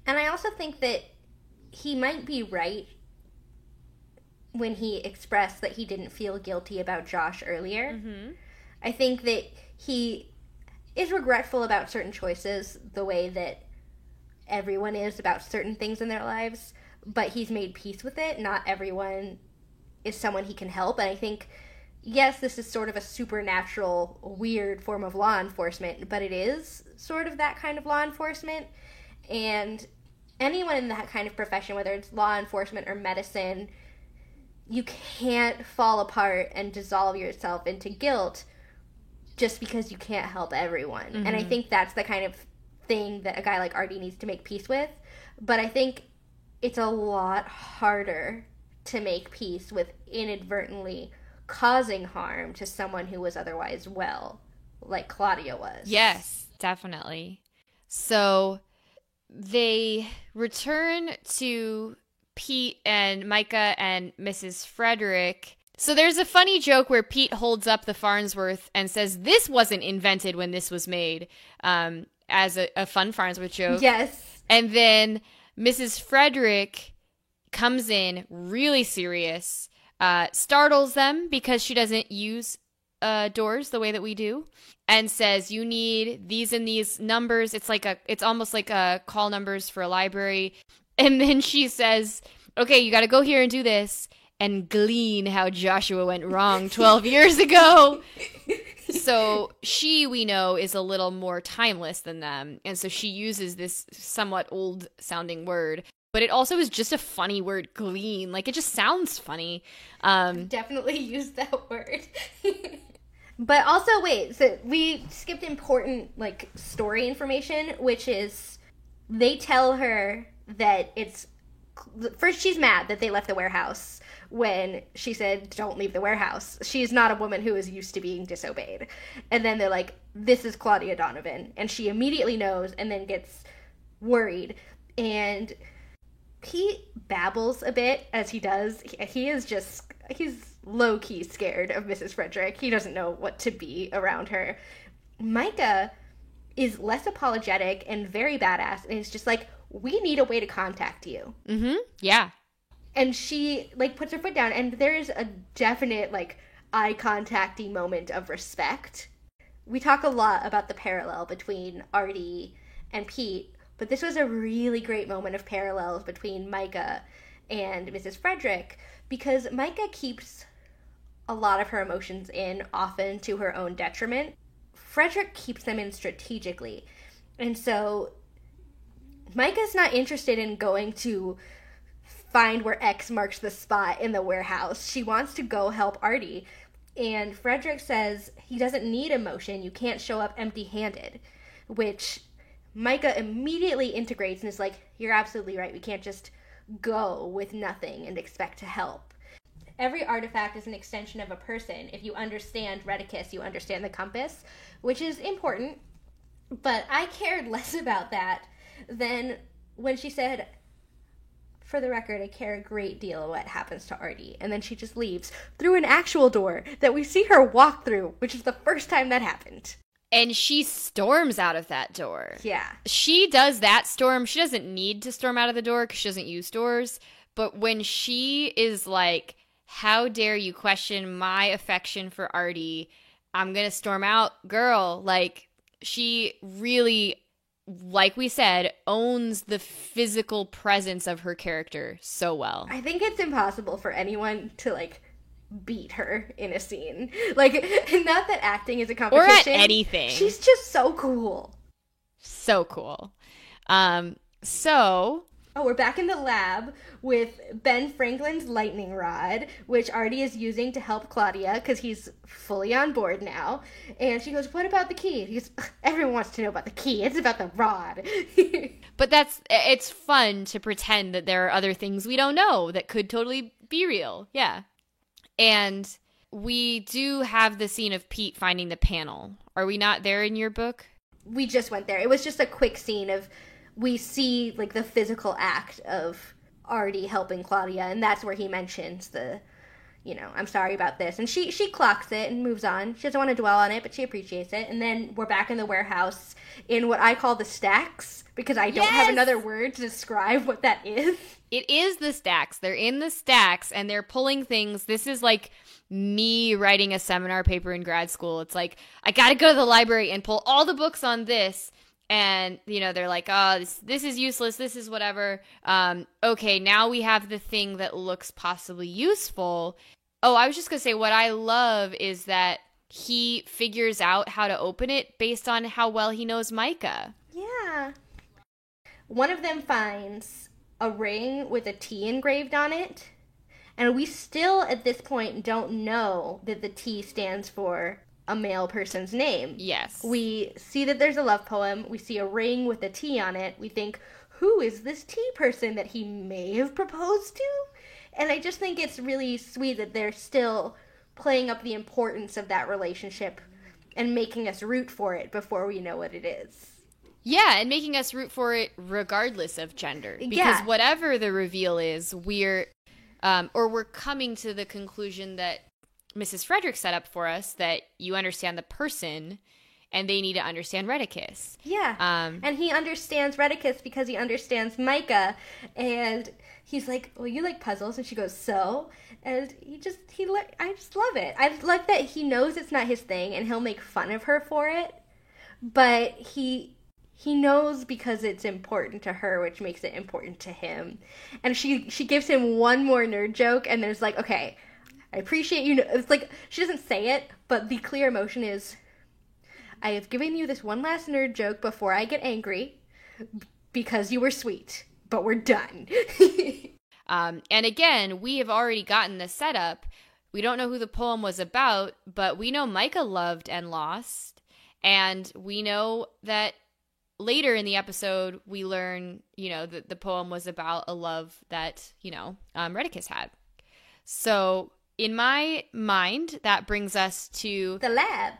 Speaker 1: And I also think that he might be right when he expressed that he didn't feel guilty about Josh earlier. Mm-hmm. I think that he is regretful about certain choices the way that everyone is about certain things in their lives, but he's made peace with it. Not everyone is someone he can help. And I think, yes, this is sort of a supernatural, weird form of law enforcement, but it is sort of that kind of law enforcement. And anyone in that kind of profession, whether it's law enforcement or medicine, you can't fall apart and dissolve yourself into guilt just because you can't help everyone. Mm-hmm. And I think that's the kind of thing that a guy like Artie needs to make peace with. But I think it's a lot harder to make peace with inadvertently causing harm to someone who was otherwise well, like Claudia was.
Speaker 3: Yes, definitely. So they return to Pete and Micah and Mrs. Frederick. So there's a funny joke where Pete holds up the Farnsworth and says, this wasn't invented when this was made, as a fun Farnsworth joke.
Speaker 1: Yes.
Speaker 3: And then Mrs. Frederick comes in really serious, startles them because she doesn't use doors the way that we do, and says, you need these and these numbers. It's almost like call numbers for a library. And then she says, okay, you got to go here and do this and glean how Joshua went wrong 12 years ago. So she, we know, is a little more timeless than them. And so she uses this somewhat old sounding word. But it also is just a funny word, glean. Like, it just sounds funny.
Speaker 1: Definitely use that word. But also, wait, so we skipped important, story information, which is they tell her that it's... First, she's mad that they left the warehouse when she said, don't leave the warehouse. She's not a woman who is used to being disobeyed. And then they're like, this is Claudia Donovan. And she immediately knows and then gets worried. And he babbles a bit as he does. He's low-key scared of Mrs. Frederick. He doesn't know what to be around her. Micah is less apologetic and very badass, and it's just like, we need a way to contact you.
Speaker 3: Mm-hmm. Yeah.
Speaker 1: And she, puts her foot down, and there's a definite, eye contacty moment of respect. We talk a lot about the parallel between Artie and Pete, but this was a really great moment of parallels between Micah and Mrs. Frederick, because Micah keeps a lot of her emotions in, often to her own detriment. Frederick keeps them in strategically. And so Micah's not interested in going to find where X marks the spot in the warehouse. She wants to go help Artie. And Frederick says he doesn't need emotion. You can't show up empty-handed, which Micah immediately integrates and is like, you're absolutely right. We can't just go with nothing and expect to help. Every artifact is an extension of a person. If you understand Redicus, you understand the compass, which is important. But I cared less about that than when she said, for the record, I care a great deal what happens to Artie. And then she just leaves through an actual door that we see her walk through, which is the first time that happened.
Speaker 3: And she storms out of that door.
Speaker 1: Yeah.
Speaker 3: She does that storm. She doesn't need to storm out of the door because she doesn't use doors. But when she is like, how dare you question my affection for Artie? I'm going to storm out, girl. She really, like we said, owns the physical presence of her character so well.
Speaker 1: I think it's impossible for anyone to, beat her in a scene. Not that acting is a competition.
Speaker 3: Or at anything.
Speaker 1: She's just so cool.
Speaker 3: So cool. So
Speaker 1: Oh, we're back in the lab with Ben Franklin's lightning rod, which Artie is using to help Claudia because he's fully on board now. And she goes, "What about the key?" He goes, "Everyone wants to know about the key. It's about the rod."
Speaker 3: But it's fun to pretend that there are other things we don't know that could totally be real. Yeah. And we do have the scene of Pete finding the panel. Are we not there in your book?
Speaker 1: We just went there. It was just a quick scene of, we see like the physical act of Artie helping Claudia, and that's where he mentions the, "I'm sorry about this." And she clocks it and moves on. She doesn't want to dwell on it, but she appreciates it. And then we're back in the warehouse in what I call the stacks, because I don't have another word to describe what that is.
Speaker 3: It is the stacks. They're in the stacks, and they're pulling things. This is like me writing a seminar paper in grad school. It's like, I got to go to the library and pull all the books on this. And, they're like, "Oh, this is useless. This is whatever. Okay, now we have the thing that looks possibly useful." Oh, I was just going to say, what I love is that he figures out how to open it based on how well he knows Micah.
Speaker 1: Yeah. One of them finds a ring with a T engraved on it. And we still, at this point, don't know that the T stands for a male person's name.
Speaker 3: Yes.
Speaker 1: We see that there's a love poem. We see a ring with a T on it. We think, who is this T person that he may have proposed to? And I just think it's really sweet that they're still playing up the importance of that relationship and making us root for it before we know what it is.
Speaker 3: Yeah, and making us root for it regardless of gender. Because whatever the reveal is, we're coming to the conclusion that Mrs. Frederick set up for us, that you understand the person and they need to understand Redicus.
Speaker 1: Yeah. And he understands Redicus because he understands Micah. And he's like, "Well, you like puzzles." And she goes, "So?" And I just love it. I like that he knows it's not his thing and he'll make fun of her for it. But he knows because it's important to her, which makes it important to him. And she gives him one more nerd joke, and there's like, "Okay, I appreciate you." It's like, she doesn't say it, but the clear emotion is, "I have given you this one last nerd joke before I get angry because you were sweet, but we're done."
Speaker 3: And again, we have already gotten the setup. We don't know who the poem was about, but we know Micah loved and lost. And we know that later in the episode, we learn, that the poem was about a love that, Redicus had. So in my mind, that brings us to
Speaker 1: the lab.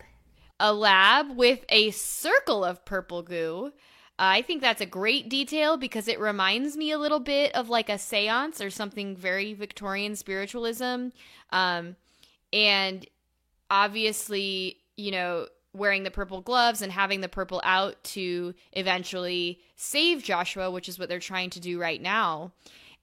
Speaker 3: A lab with a circle of purple goo. I think that's a great detail because it reminds me a little bit of like a seance or something very Victorian spiritualism. And obviously, wearing the purple gloves and having the purple out to eventually save Joshua, which is what they're trying to do right now.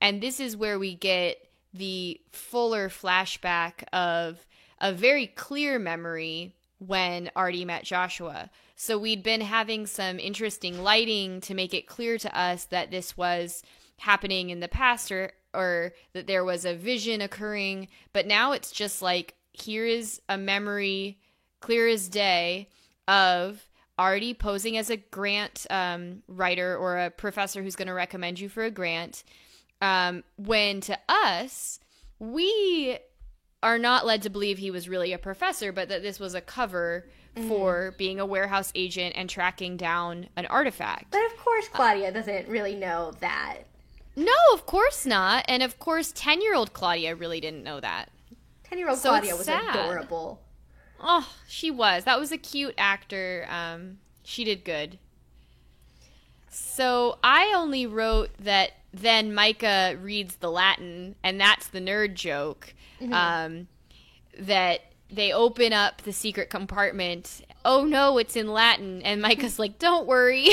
Speaker 3: And this is where we get the fuller flashback of a very clear memory when Artie met Joshua. So we'd been having some interesting lighting to make it clear to us that this was happening in the past or that there was a vision occurring. But now it's just like, here is a memory, clear as day, of Artie posing as a grant writer or a professor who's going to recommend you for a grant. When to us, we are not led to believe he was really a professor, but that this was a cover for being a warehouse agent and tracking down an artifact.
Speaker 1: But of course Claudia doesn't really know that.
Speaker 3: No, of course not. And of course 10-year-old Claudia really didn't know that.
Speaker 1: 10-year-old Claudia was sad. Adorable.
Speaker 3: Oh, she was. That was a cute actor. She did good. So I only wrote that then Micah reads the Latin, and that's the nerd joke. That they open up the secret compartment. Oh no, it's in Latin, and Micah's like, "Don't worry,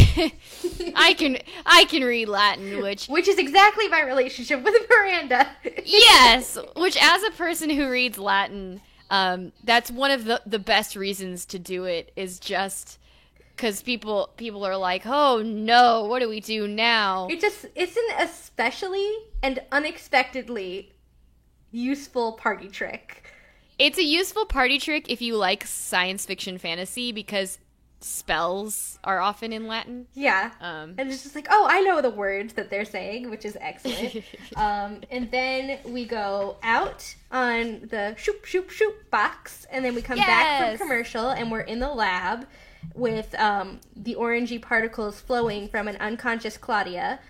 Speaker 3: I can read Latin," which
Speaker 1: is exactly my relationship with Miranda.
Speaker 3: Yes, which as a person who reads Latin, that's one of the best reasons to do it, is just because people are like, "Oh no, what do we do now?"
Speaker 1: It's an especially and unexpectedly useful party trick.
Speaker 3: It's a useful party trick if you like science fiction fantasy, because spells are often in Latin.
Speaker 1: Yeah. And it's just like, oh, I know the words that they're saying, which is excellent. And then we go out on the shoop, shoop, shoop box, and then we come back from commercial, and we're in the lab with the orangey particles flowing from an unconscious Claudia.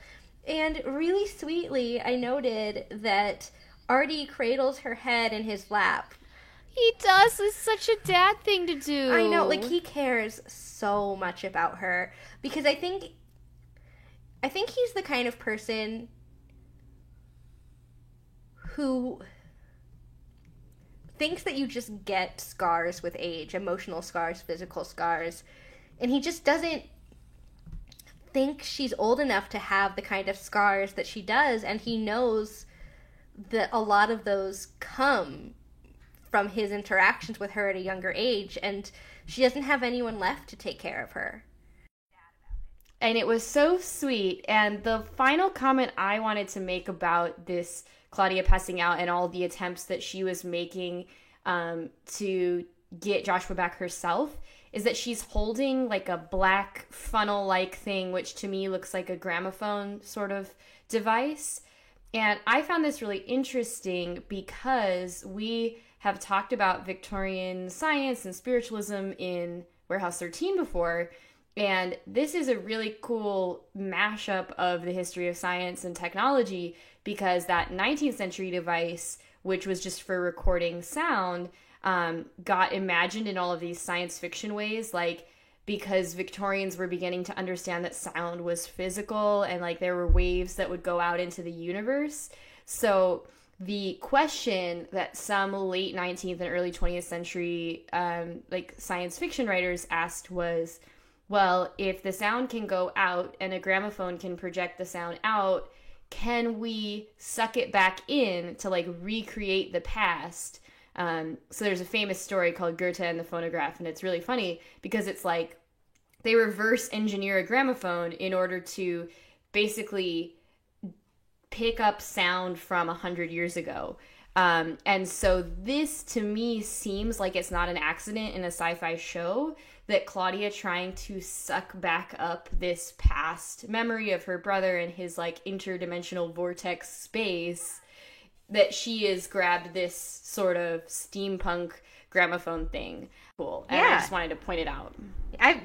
Speaker 1: And really sweetly, I noted that Artie cradles her head in his lap.
Speaker 3: He does. It's such a dad thing to do.
Speaker 1: I know, like, he cares so much about her, because I think he's the kind of person who thinks that you just get scars with age, emotional scars, physical scars, and he just doesn't think she's old enough to have the kind of scars that she does, and he knows that a lot of those come from his interactions with her at a younger age, and she doesn't have anyone left to take care of her.
Speaker 2: And it was so sweet. And the final comment I wanted to make about this Claudia passing out and all the attempts that she was making to get Joshua back herself is that she's holding like a black funnel-like thing, which to me looks like a gramophone sort of device. And I found this really interesting because we have talked about Victorian science and spiritualism in Warehouse 13 before, and this is a really cool mashup of the history of science and technology, because that 19th century device, which was just for recording sound, got imagined in all of these science fiction ways, like because Victorians were beginning to understand that sound was physical and like there were waves that would go out into the universe. So the question that some late 19th and early 20th century like science fiction writers asked was, well, if the sound can go out and a gramophone can project the sound out, can we suck it back in to like recreate the past? So there's a famous story called Goethe and the Phonograph, and it's really funny because it's like they reverse engineer a gramophone in order to basically pick up sound from 100 years ago. And so this to me seems like it's not an accident in a sci-fi show, that Claudia trying to suck back up this past memory of her brother and his like interdimensional vortex space, that she has grabbed this sort of steampunk gramophone thing. Cool. And I just wanted to point it out.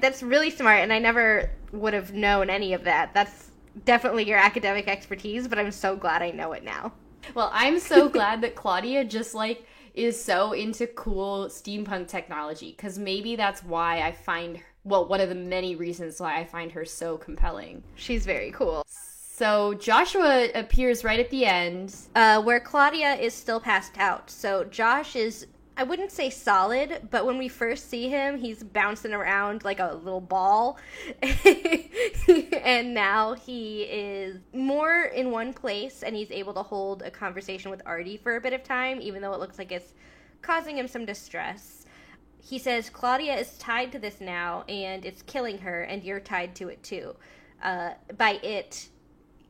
Speaker 1: That's really smart, and I never would have known any of that. That's definitely your academic expertise, but I'm so glad I know it now.
Speaker 2: Well, I'm so glad that Claudia just like is so into cool steampunk technology, because maybe that's why I find, well, one of the many reasons why I find her so compelling.
Speaker 1: She's very cool.
Speaker 2: So Joshua appears right at the end.
Speaker 1: Where Claudia is still passed out. So Josh is, I wouldn't say solid, but when we first see him, he's bouncing around like a little ball. And now he is more in one place, and he's able to hold a conversation with Artie for a bit of time, even though it looks like it's causing him some distress. He says, Claudia is tied to this now, and it's killing her, and you're tied to it too. By it,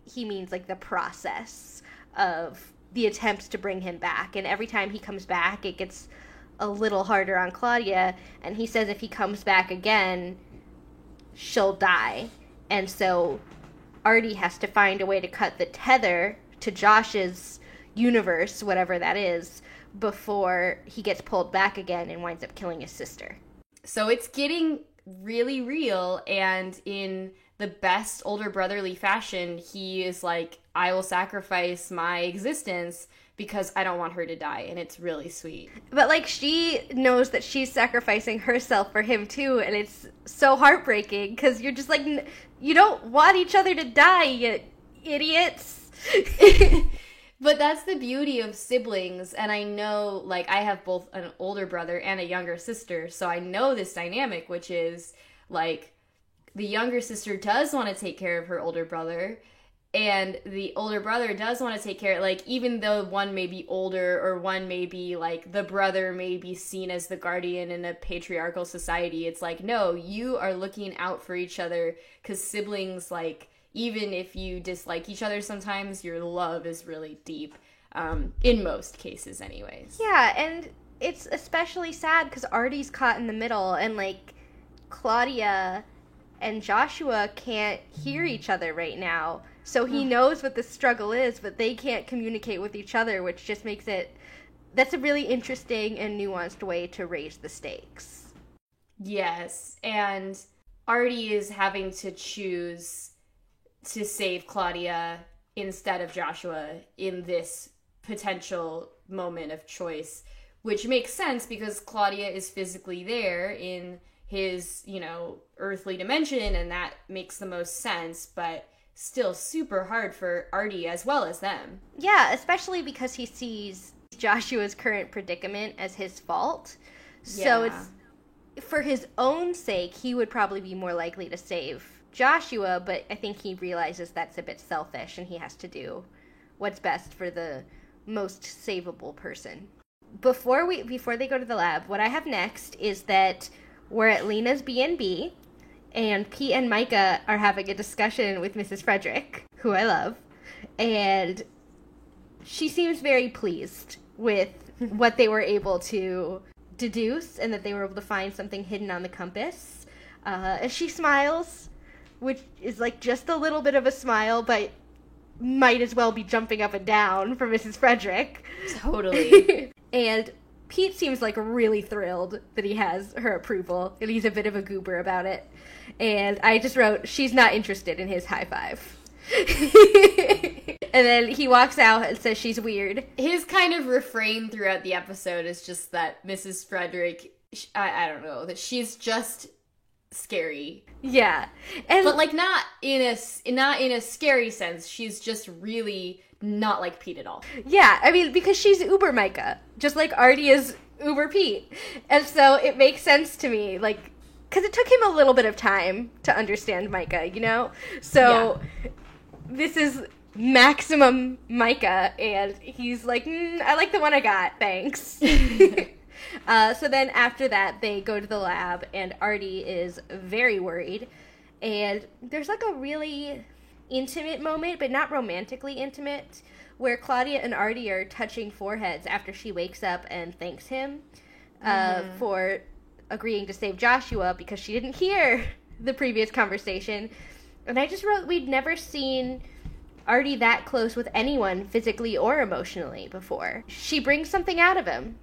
Speaker 1: he means like the process of the attempt to bring him back. And every time he comes back, it gets a little harder on Claudia. And he says if he comes back again, she'll die. And so Artie has to find a way to cut the tether to Josh's universe, whatever that is, before he gets pulled back again and winds up killing his sister.
Speaker 2: So it's getting really real, and in the best older brotherly fashion, he is like, I will sacrifice my existence because I don't want her to die, and it's really sweet.
Speaker 1: But like, she knows that she's sacrificing herself for him too, and it's so heartbreaking because you're just like, you don't want each other to die, you idiots.
Speaker 2: But that's the beauty of siblings, and I know, like, I have both an older brother and a younger sister, so I know this dynamic, which is, like, the younger sister does want to take care of her older brother, and the older brother does want to take care, like, even though one may be older, or one may be, like, the brother may be seen as the guardian in a patriarchal society, it's like, no, you are looking out for each other, because siblings, like, even if you dislike each other sometimes, your love is really deep, in most cases anyways.
Speaker 1: Yeah, and it's especially sad because Artie's caught in the middle, and, like, Claudia and Joshua can't hear each other right now. So he knows what the struggle is, but they can't communicate with each other, which just makes it... That's a really interesting and nuanced way to raise the stakes.
Speaker 2: Yes, and Artie is having to choose to save Claudia instead of Joshua in this potential moment of choice, which makes sense because Claudia is physically there in his, earthly dimension, and that makes the most sense, but still super hard for Artie as well as them.
Speaker 1: Yeah, especially because he sees Joshua's current predicament as his fault. So it's, for his own sake, he would probably be more likely to save Joshua, but I think he realizes that's a bit selfish and he has to do what's best for the most savable person. Before they go to the lab, what I have next is that we're at Lena's B&B, and Pete and Micah are having a discussion with Mrs. Frederick, who I love, and she seems very pleased with what they were able to deduce and that they were able to find something hidden on the compass. And she smiles, which is like just a little bit of a smile, but might as well be jumping up and down for Mrs. Frederick.
Speaker 2: Totally.
Speaker 1: And Pete seems like really thrilled that he has her approval, and he's a bit of a goober about it. And I just wrote, she's not interested in his high five. And then he walks out and says she's weird.
Speaker 2: His kind of refrain throughout the episode is just that Mrs. Frederick, I don't know, that she's just scary.
Speaker 1: Yeah. And
Speaker 2: but like not in a scary sense. She's just really not like Pete at all.
Speaker 1: Yeah, I mean, because she's Uber Micah, just like Artie is Uber Pete. And so it makes sense to me, like, because it took him a little bit of time to understand Micah, So this is maximum Micah, and he's like, I like the one I got, thanks. So then after that, they go to the lab, and Artie is very worried. And there's like a really intimate moment, but not romantically intimate, where Claudia and Artie are touching foreheads after she wakes up and thanks him for agreeing to save Joshua because she didn't hear the previous conversation. And I just wrote, we'd never seen Artie that close with anyone physically or emotionally before. She brings something out of him.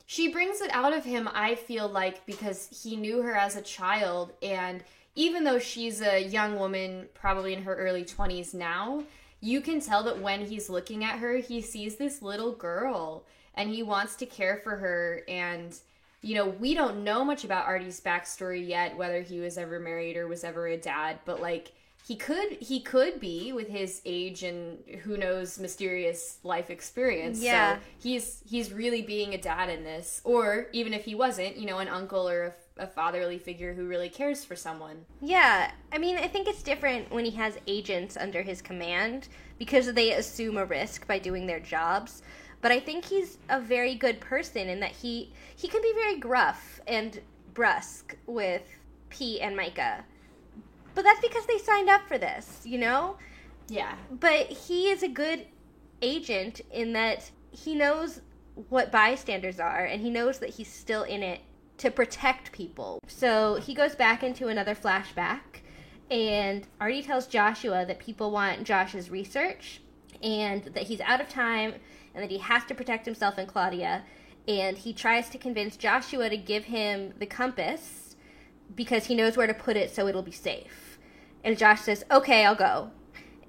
Speaker 2: She brings it out of him, I feel like, because he knew her as a child, and even though she's a young woman, probably in her early 20s now, you can tell that when he's looking at her, he sees this little girl, and he wants to care for her, and, we don't know much about Artie's backstory yet, whether he was ever married or was ever a dad, but, like, he could be with his age and who knows mysterious life experience.
Speaker 1: Yeah.
Speaker 2: So he's really being a dad in this, or even if he wasn't, an uncle or a fatherly figure who really cares for someone.
Speaker 1: Yeah, I mean, I think it's different when he has agents under his command because they assume a risk by doing their jobs. But I think he's a very good person in that he can be very gruff and brusque with Pete and Micah. But that's because they signed up for this,
Speaker 2: Yeah.
Speaker 1: But he is a good agent in that he knows what bystanders are, and he knows that he's still in it to protect people. So he goes back into another flashback, and Artie tells Joshua that people want Josh's research, and that he's out of time, and that he has to protect himself and Claudia, and he tries to convince Joshua to give him the compass, because he knows where to put it so it'll be safe. And Josh says, okay, I'll go.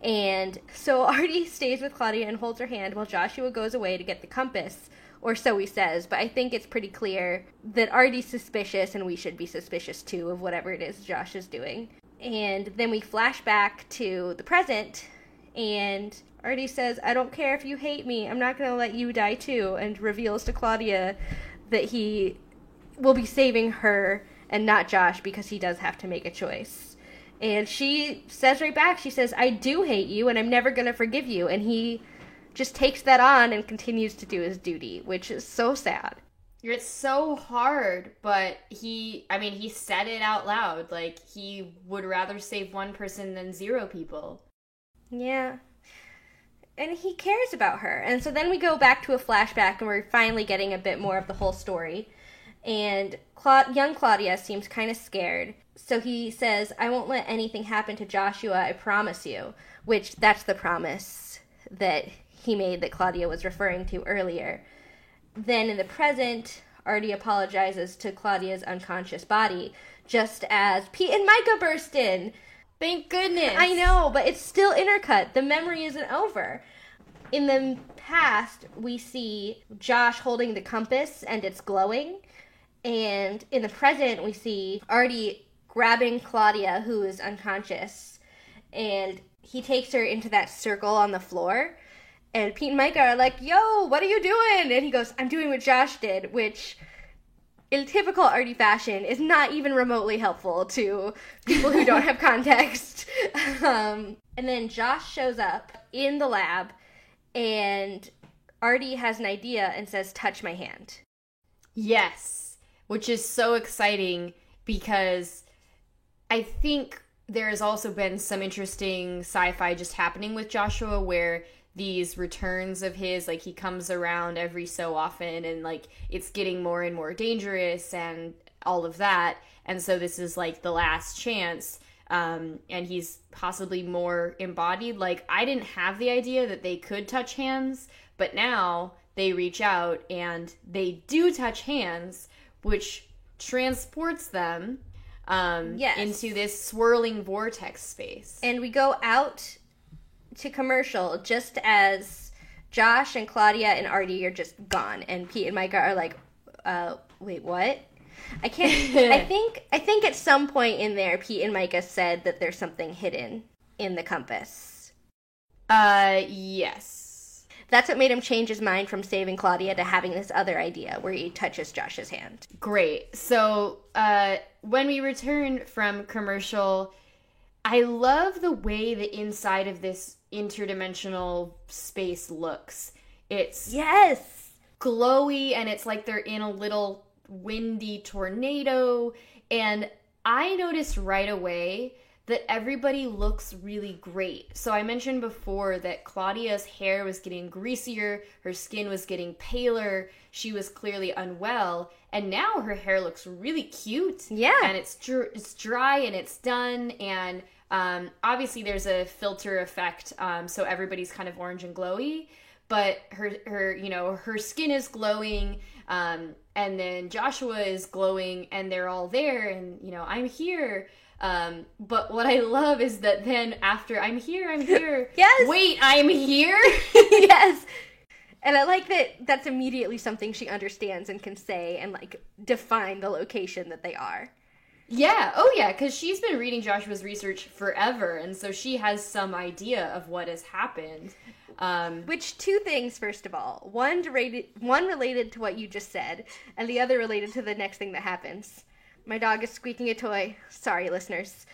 Speaker 1: And so Artie stays with Claudia and holds her hand while Joshua goes away to get the compass, or so he says, but I think it's pretty clear that Artie's suspicious, and we should be suspicious too of whatever it is Josh is doing. And then we flash back to the present, and Artie says, I don't care if you hate me, I'm not going to let you die too, and reveals to Claudia that he will be saving her and not Josh because he does have to make a choice. And she says right back, she says, I do hate you and I'm never going to forgive you. And he just takes that on and continues to do his duty, which is so sad.
Speaker 2: It's so hard, but he said it out loud. Like, he would rather save one person than 0 people.
Speaker 1: Yeah. And he cares about her. And so then we go back to a flashback and we're finally getting a bit more of the whole story. And young Claudia seems kind of scared. So he says, I won't let anything happen to Joshua, I promise you. Which, that's the promise that he made that Claudia was referring to earlier. Then in the present, Artie apologizes to Claudia's unconscious body, just as Pete and Micah burst in.
Speaker 3: Thank goodness.
Speaker 1: I know, but it's still intercut. The memory isn't over. In the past, we see Josh holding the compass and it's glowing. And in the present, we see Artie grabbing Claudia, who is unconscious. And he takes her into that circle on the floor. And Pete and Micah are like, yo, what are you doing? And he goes, I'm doing what Josh did, which, in typical Artie fashion, is not even remotely helpful to people who don't have context. And then Josh shows up in the lab, and Artie has an idea and says, touch my hand.
Speaker 3: Yes, which is so exciting because I think there has also been some interesting sci-fi just happening with Joshua where these returns of his, like, he comes around every so often and, like, it's getting more and more dangerous and all of that. And so this is, like, the last chance. And he's possibly more embodied. Like, I didn't have the idea that they could touch hands, but now they reach out and they do touch hands, which transports them into this swirling vortex space.
Speaker 1: And we go out to commercial just as Josh and Claudia and Artie are just gone, and Pete and Micah are like, wait, what? I can't. I think at some point in there, Pete and Micah said that there's something hidden in the compass.
Speaker 3: Yes.
Speaker 1: That's what made him change his mind from saving Claudia to having this other idea where he touches Josh's hand.
Speaker 3: Great. So when we return from commercial, I love the way the inside of this interdimensional space looks. It's glowy, and it's like they're in a little windy tornado. And I noticed right away that everybody looks really great. So I mentioned before that Claudia's hair was getting greasier, her skin was getting paler, she was clearly unwell, and now her hair looks really cute.
Speaker 1: Yeah.
Speaker 3: And it's dry and it's done, and obviously there's a filter effect, so everybody's kind of orange and glowy, but her skin is glowing, and then Joshua is glowing, and they're all there, and I'm here. But what I love is that then after I'm here.
Speaker 1: Yes.
Speaker 3: Wait, I'm here.
Speaker 1: Yes. And I like that that's immediately something she understands and can say and like define the location that they are.
Speaker 3: Yeah. Oh, yeah. Because she's been reading Joshua's research forever, and so she has some idea of what has happened.
Speaker 1: Which, two things, first of all. One related to what you just said, and the other related to the next thing that happens. My dog is squeaking a toy. Sorry, listeners.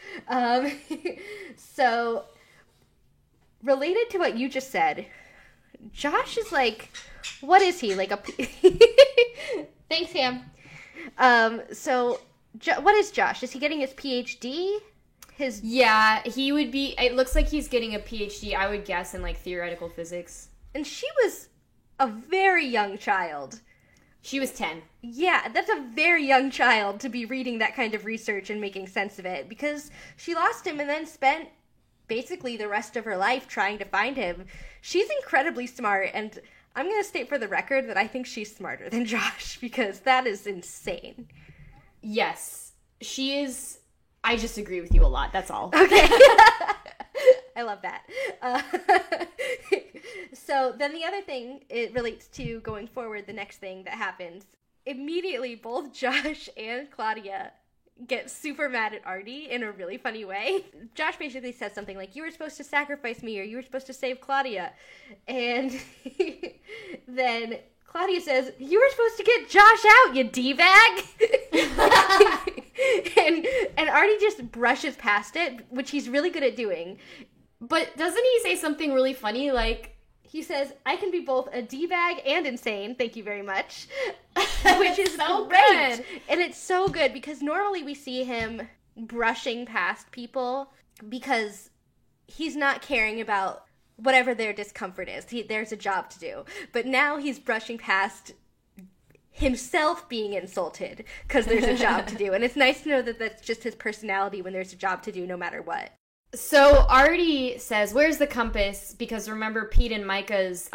Speaker 1: So, related to what you just said, Josh is like, what is he? Like a... Thanks, Ham. So... what is Josh? Is he getting his PhD?
Speaker 3: Yeah, he would be... It looks like he's getting a PhD, I would guess, in, like, theoretical physics.
Speaker 1: And she was a very young child.
Speaker 3: She was 10.
Speaker 1: Yeah, that's a very young child to be reading that kind of research and making sense of it, because she lost him and then spent basically the rest of her life trying to find him. She's incredibly smart, and I'm going to state for the record that I think she's smarter than Josh, because that is insane.
Speaker 3: Yes, she is. I just agree with you a lot, that's all.
Speaker 1: Okay. I love that. So then the other thing, it relates to going forward, the next thing that happens. Immediately, both Josh and Claudia get super mad at Artie in a really funny way. Josh basically says something like, you were supposed to sacrifice me, or you were supposed to save Claudia. And then Claudia says, you were supposed to get Josh out, you D-bag. and Artie just brushes past it, which he's really good at doing.
Speaker 3: But doesn't he say something really funny, like...
Speaker 1: He says, I can be both a D-bag and insane, thank you very much. Which is so great. Good. And it's so good, because normally we see him brushing past people because he's not caring about whatever their discomfort is. There's a job to do. But now he's brushing past himself being insulted because there's a job to do. And it's nice to know that that's just his personality when there's a job to do no matter what.
Speaker 2: So Artie says, where's the compass? Because remember, Pete and Micah's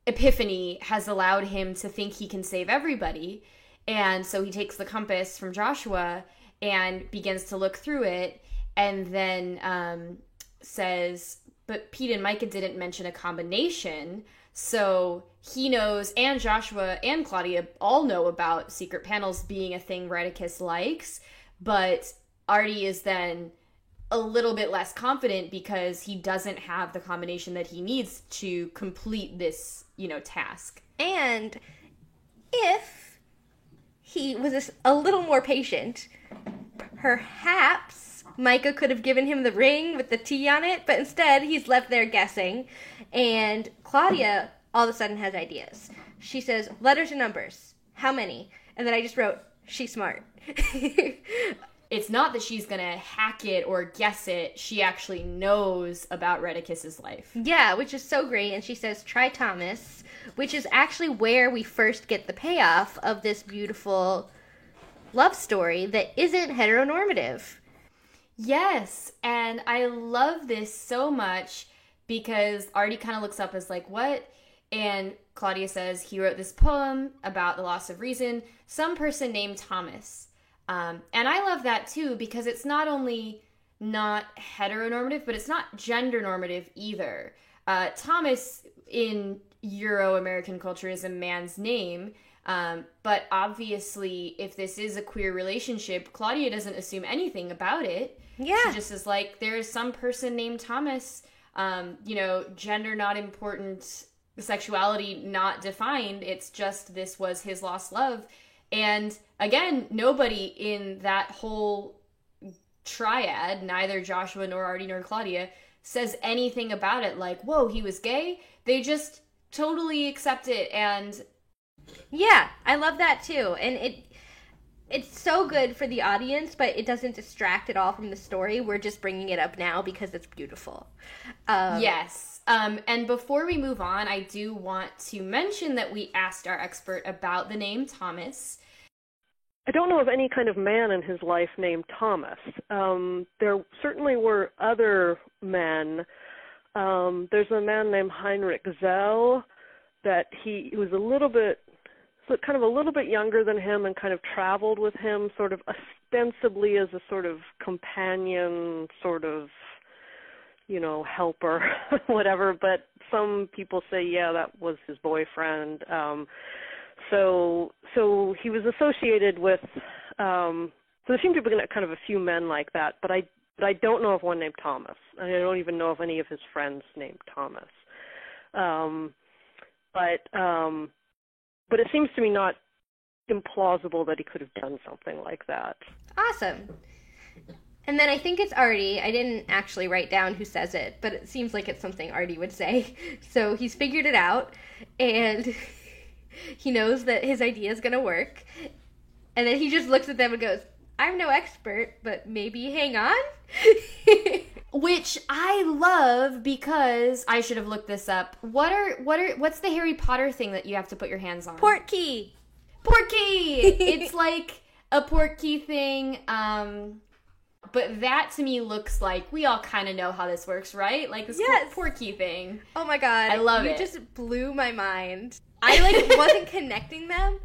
Speaker 2: epiphany has allowed him to think he can save everybody. And so he takes the compass from Joshua and begins to look through it, and then says, but Pete and Micah didn't mention a combination. So he knows, and Joshua and Claudia all know about secret panels being a thing Redicus likes, but Artie is then a little bit less confident because he doesn't have the combination that he needs to complete this, task.
Speaker 1: And if he was a little more patient, perhaps Micah could have given him the ring with the T on it, but instead he's left there guessing. And Claudia all of a sudden has ideas. She says, letters and numbers. How many? And then I just wrote, she's smart.
Speaker 2: It's not that she's going to hack it or guess it. She actually knows about Redicus's life.
Speaker 1: Yeah, which is so great. And she says, try Thomas, which is actually where we first get the payoff of this beautiful love story that isn't heteronormative.
Speaker 2: Yes, and I love this so much because Artie kind of looks up as like, what? And Claudia says, he wrote this poem about the loss of reason, some person named Thomas. And I love that too, because it's not only not heteronormative, but it's not gender normative either. Thomas in Euro-American culture is a man's name, but obviously if this is a queer relationship, Claudia doesn't assume anything about it.
Speaker 1: Yeah.
Speaker 2: She just is like, there's some person named Thomas, gender not important, sexuality not defined. It's just this was his lost love. And again, nobody in that whole triad, neither Joshua nor Artie nor Claudia, says anything about it like, whoa, he was gay. They just totally accept it. And
Speaker 1: yeah, I love that too. And it's so good for the audience, but it doesn't distract at all from the story. We're just bringing it up now because it's beautiful.
Speaker 2: Yes. And before we move on, I do want to mention that we asked our expert about the name Thomas.
Speaker 6: I don't know of any kind of man in his life named Thomas. There certainly were other men. There's a man named Heinrich Zell that he was a little bit younger than him and kind of traveled with him sort of ostensibly as a sort of companion, sort of, helper, whatever. But some people say, yeah, that was his boyfriend. So he was associated with, so there seem to be kind of a few men like that, but I don't know of one named Thomas. I don't even know of any of his friends named Thomas. But it seems to me not implausible that he could have done something like that.
Speaker 1: Awesome. And then I think it's Artie. I didn't actually write down who says it, but it seems like it's something Artie would say. So he's figured it out, and he knows that his idea is going to work. And then he just looks at them and goes, I'm no expert, but maybe hang on.
Speaker 2: Which I love because I should have looked this up. What's the Harry Potter thing that you have to put your hands on?
Speaker 1: Portkey.
Speaker 2: It's like a portkey thing. But that to me looks like we all kind of know how this works, right? Like this portkey thing.
Speaker 1: Oh my god.
Speaker 2: I love it.
Speaker 1: You just blew my mind. I wasn't connecting them,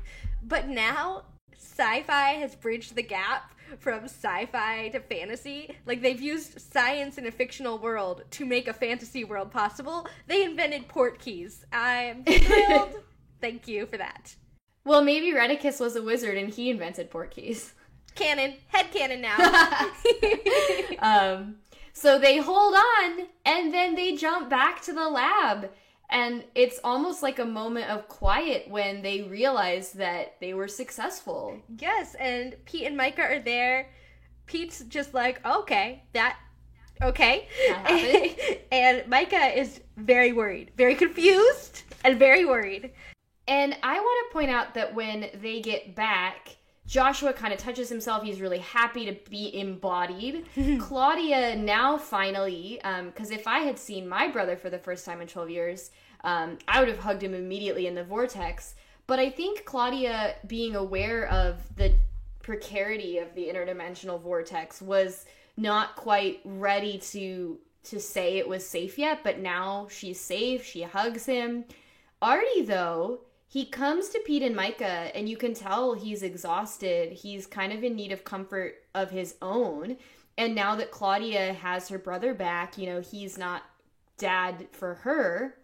Speaker 1: but now sci-fi has bridged the gap from sci-fi to fantasy. Like, they've used science in a fictional world to make a fantasy world possible. They invented portkeys. I'm thrilled. Thank you for that.
Speaker 2: Well, maybe Redicus was a wizard and he invented portkeys.
Speaker 1: Canon. Headcanon now.
Speaker 2: So they hold on, and then they jump back to the lab. And it's almost like a moment of quiet when they realize that they were successful.
Speaker 1: Yes, and Pete and Micah are there. Pete's just like, okay. That happened. And Micah is very worried, very confused, and very worried.
Speaker 2: And I want to point out that when they get back, Joshua kind of touches himself. He's really happy to be embodied. Claudia now finally, because if I had seen my brother for the first time in 12 years, I would have hugged him immediately in the vortex. But I think Claudia, being aware of the precarity of the interdimensional vortex, was not quite ready to say it was safe yet, but now she's safe. She hugs him. Artie, though, he comes to Pete and Micah, and you can tell he's exhausted. He's kind of in need of comfort of his own. And now that Claudia has her brother back, you know, he's not dad for her.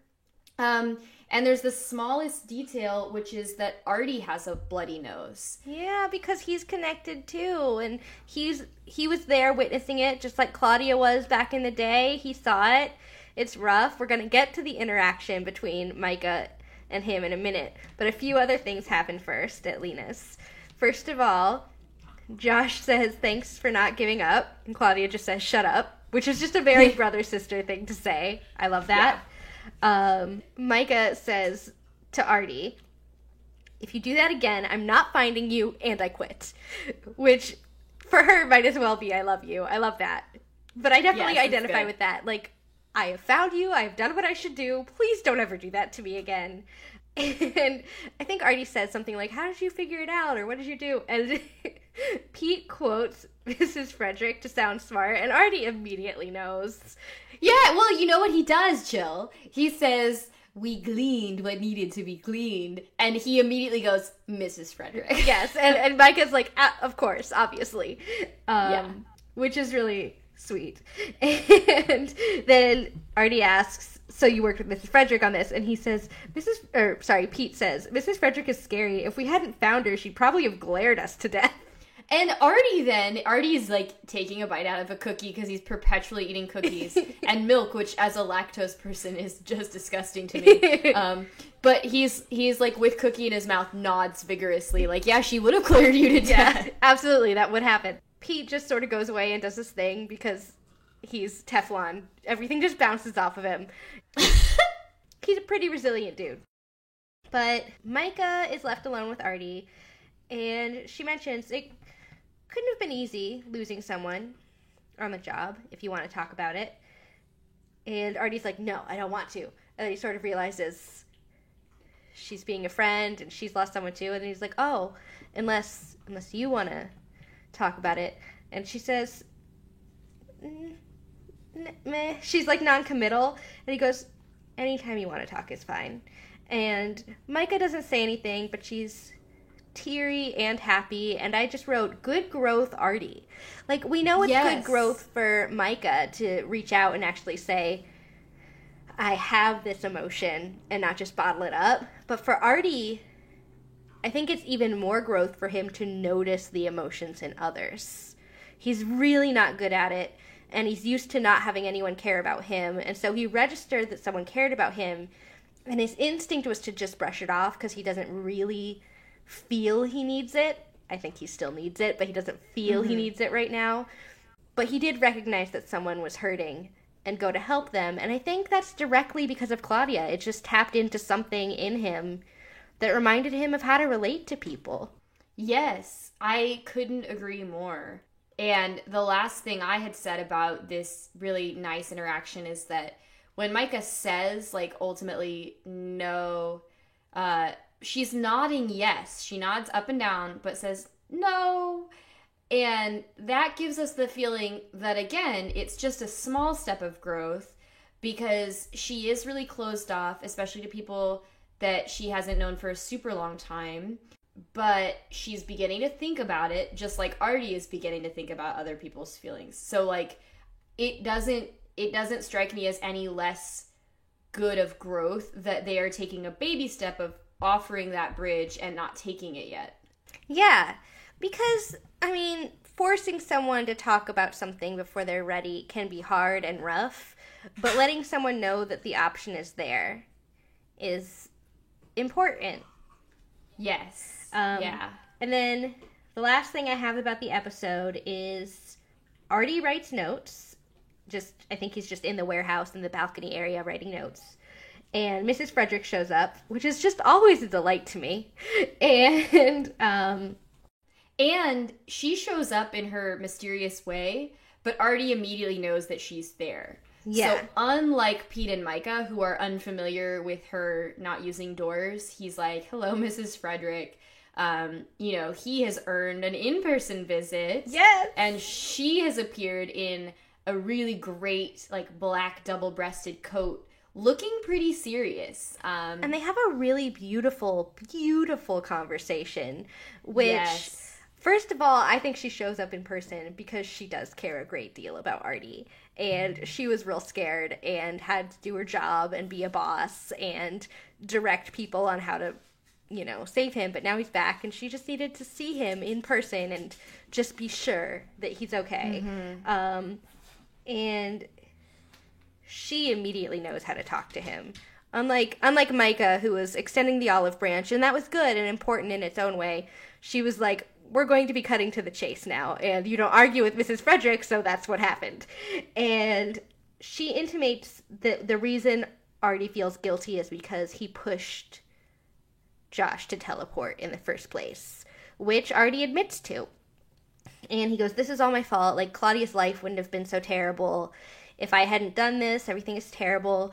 Speaker 2: And there's the smallest detail, which is that Artie has a bloody nose.
Speaker 1: Yeah, because he's connected too, and he was there witnessing it, just like Claudia was back in the day. He saw it. It's rough. We're gonna get to the interaction between Micah and him in a minute, but a few other things happen first at Lena's. First of all, Josh says thanks for not giving up, and Claudia just says shut up, which is just a very brother-sister thing to say. I love that. Yeah. Micah says to Artie, if you do that again, I'm not finding you, and I quit. Which, for her, might as well be I love you. I love that. But I definitely identify with that. Like, I have found you, I have done what I should do, please don't ever do that to me again. And I think Artie says something like, how did you figure it out, or what did you do? And Pete quotes Mrs. Frederick to sound smart, and Artie immediately knows.
Speaker 2: Yeah, well, you know what he does, Jill? He says, we gleaned what needed to be gleaned, and he immediately goes, Mrs. Frederick.
Speaker 1: Yes, and Micah's like, of course, obviously. Which is really sweet. And then Artie asks, so you worked with Mrs. Frederick on this? And he says, Pete says, Mrs. Frederick is scary. If we hadn't found her, she'd probably have glared us to death.
Speaker 2: And Artie's like taking a bite out of a cookie because he's perpetually eating cookies and milk, which as a lactose person is just disgusting to me. But he's like with cookie in his mouth, nods vigorously, like, yeah, she would have glared you to death.
Speaker 1: Yeah, absolutely, that would happen. Pete just sort of goes away and does his thing because he's Teflon. Everything just bounces off of him. He's a pretty resilient dude. But Micah is left alone with Artie, and she mentions it couldn't have been easy losing someone on the job, if you want to talk about it. And Artie's like, no, I don't want to. And then he sort of realizes she's being a friend and she's lost someone too. And then he's like, oh, unless you want to talk about it. And she says, meh. She's like non-committal. And he goes, anytime you want to talk is fine. And Micah doesn't say anything, but she's teary and happy, and I just wrote, good growth, Artie. Like, we know it's good growth for Micah to reach out and actually say, I have this emotion, and not just bottle it up. But for Artie, I think it's even more growth for him to notice the emotions in others. He's really not good at it, and he's used to not having anyone care about him, and so he registered that someone cared about him, and his instinct was to just brush it off because he doesn't really feel he needs it. I think he still needs it, but he doesn't feel he needs it right now. But he did recognize that someone was hurting and go to help them, and I think that's directly because of Claudia. It just tapped into something in him that reminded him of how to relate to people.
Speaker 2: Yes, I couldn't agree more. And the last thing I had said about this really nice interaction is that when Micah says, like, ultimately, no, she's nodding yes. She nods up and down, but says no. And that gives us the feeling that, again, it's just a small step of growth because she is really closed off, especially to people that she hasn't known for a super long time. But she's beginning to think about it, just like Artie is beginning to think about other people's feelings. So, like, it doesn't strike me as any less good of growth that they are taking a baby step of offering that bridge and not taking it yet.
Speaker 1: Yeah, because, I mean, forcing someone to talk about something before they're ready can be hard and rough, but letting someone know that the option is there is important.
Speaker 2: Yes.
Speaker 1: Yeah. And then the last thing I have about the episode is Artie writes notes. I think he's just in the warehouse in the balcony area writing notes. And Mrs. Frederick shows up, which is just always a delight to me. And she shows up in her mysterious way, but Artie immediately knows that she's there. Yeah.
Speaker 2: So unlike Pete and Micah, who are unfamiliar with her not using doors, he's like, hello, Mrs. Frederick. He has earned an in-person visit.
Speaker 1: Yes.
Speaker 2: And she has appeared in a really great, like, black double-breasted coat, looking pretty serious.
Speaker 1: And they have a really beautiful, beautiful conversation, which...
Speaker 2: Yes.
Speaker 1: First of all, I think she shows up in person because she does care a great deal about Artie. And she was real scared and had to do her job and be a boss and direct people on how to, save him. But now he's back and she just needed to see him in person and just be sure that he's okay. Mm-hmm. And she immediately knows how to talk to him. Unlike Micah, who was extending the olive branch, and that was good and important in its own way, she was like, we're going to be cutting to the chase now, and you don't argue with Mrs. Frederick, so that's what happened. And she intimates that the reason Artie feels guilty is because he pushed Josh to teleport in the first place, which Artie admits to. And he goes, this is all my fault. Like, Claudia's life wouldn't have been so terrible if I hadn't done this. Everything is terrible.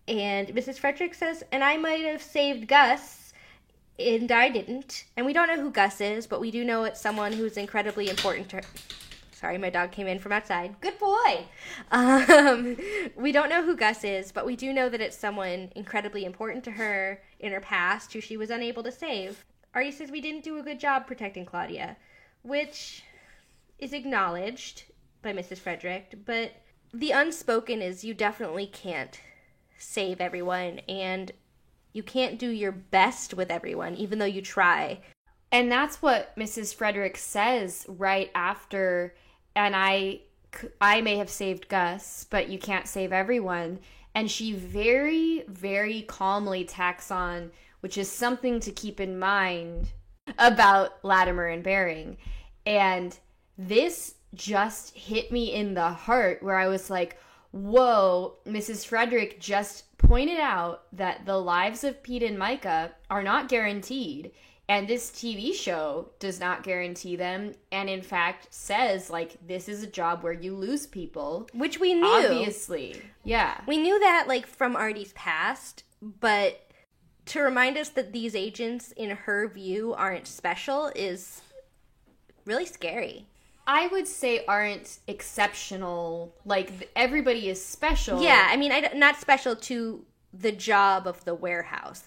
Speaker 1: And Mrs. Frederick says, and I might have saved Gus, and I didn't. And we don't know who Gus is, but we do know it's someone who's incredibly important to her. Sorry, my dog came in from outside. Good boy! We don't know who Gus is, but we do know that it's someone incredibly important to her in her past who she was unable to save. Artie says we didn't do a good job protecting Claudia, which is acknowledged by Mrs. Frederick, but the unspoken is you definitely can't save everyone, and you can't do your best with everyone, even though you try.
Speaker 2: And that's what Mrs. Frederick says right after, and I may have saved Gus, but you can't save everyone. And she very, very calmly tacks on, which is something to keep in mind about Latimer and Bering. And this just hit me in the heart where I was like, whoa, Mrs. Frederick just pointed out that the lives of Pete and Micah are not guaranteed, and this TV show does not guarantee them, and in fact says, like, this is a job where you lose people.
Speaker 1: Which we knew.
Speaker 2: Obviously. Yeah.
Speaker 1: We knew that, like, from Artie's past, but to remind us that these agents, in her view, aren't special is really scary.
Speaker 2: I would say aren't exceptional. Like, everybody is special.
Speaker 1: Yeah, I mean, not special to the job of the warehouse.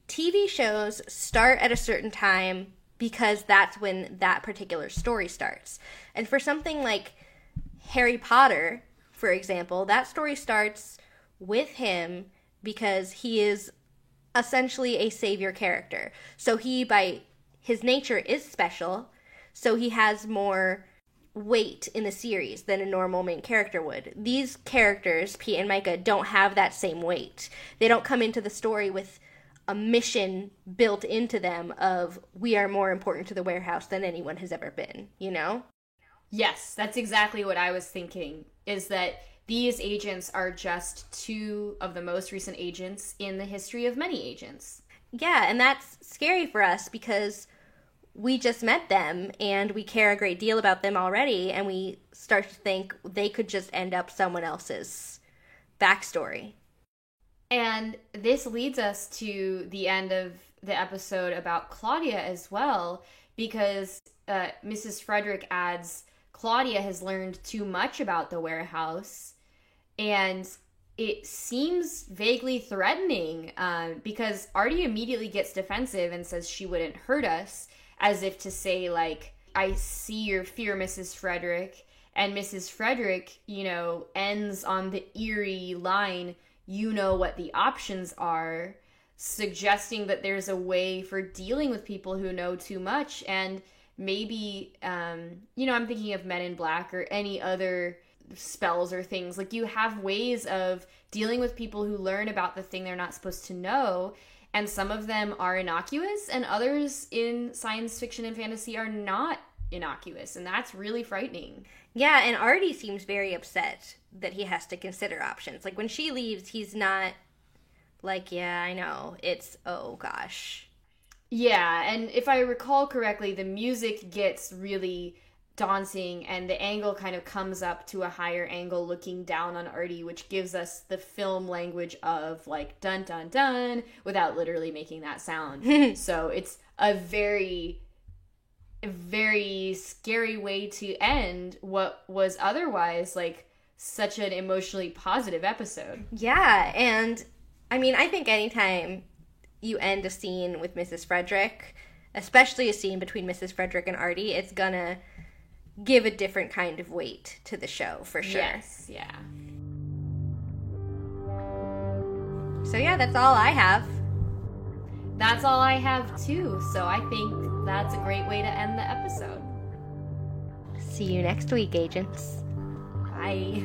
Speaker 1: TV shows start at a certain time because that's when that particular story starts. And for something like Harry Potter, for example, that story starts with him because he is essentially a savior character. So he, by his nature, is special. So he has more weight in the series than a normal main character would. These characters, Pete and Micah, don't have that same weight. They don't come into the story with a mission built into them of, we are more important to the warehouse than anyone has ever been, you know?
Speaker 2: Yes, that's exactly what I was thinking, is that these agents are just two of the most recent agents in the history of many agents.
Speaker 1: Yeah, and that's scary for us because we just met them and we care a great deal about them already, and we start to think they could just end up someone else's backstory.
Speaker 2: And this leads us to the end of the episode about Claudia as well, because Mrs. Frederick adds, Claudia has learned too much about the warehouse, and it seems vaguely threatening because Artie immediately gets defensive and says she wouldn't hurt us, as if to say, like, I see your fear, Mrs. Frederick. And Mrs. Frederick, ends on the eerie line, you know what the options are, suggesting that there's a way for dealing with people who know too much. And maybe, I'm thinking of Men in Black or any other spells or things. Like, you have ways of dealing with people who learn about the thing they're not supposed to know. And some of them are innocuous, and others in science fiction and fantasy are not innocuous. And that's really frightening.
Speaker 1: Yeah, and Artie seems very upset that he has to consider options. Like, when she leaves, he's not like, yeah, I know. It's, oh, gosh.
Speaker 2: Yeah, and if I recall correctly, the music gets really daunting, and the angle kind of comes up to a higher angle looking down on Artie, which gives us the film language of like dun dun dun without literally making that sound. So it's a very scary way to end what was otherwise like such an emotionally positive episode.
Speaker 1: Yeah, and I mean, I think anytime you end a scene with Mrs. Frederick, especially a scene between Mrs. Frederick and Artie, it's gonna give a different kind of weight to the show, for sure.
Speaker 2: Yes, yeah.
Speaker 1: So yeah, that's all I have.
Speaker 2: That's all I have too, so I think that's a great way to end the episode.
Speaker 1: See you next week, agents.
Speaker 2: Bye.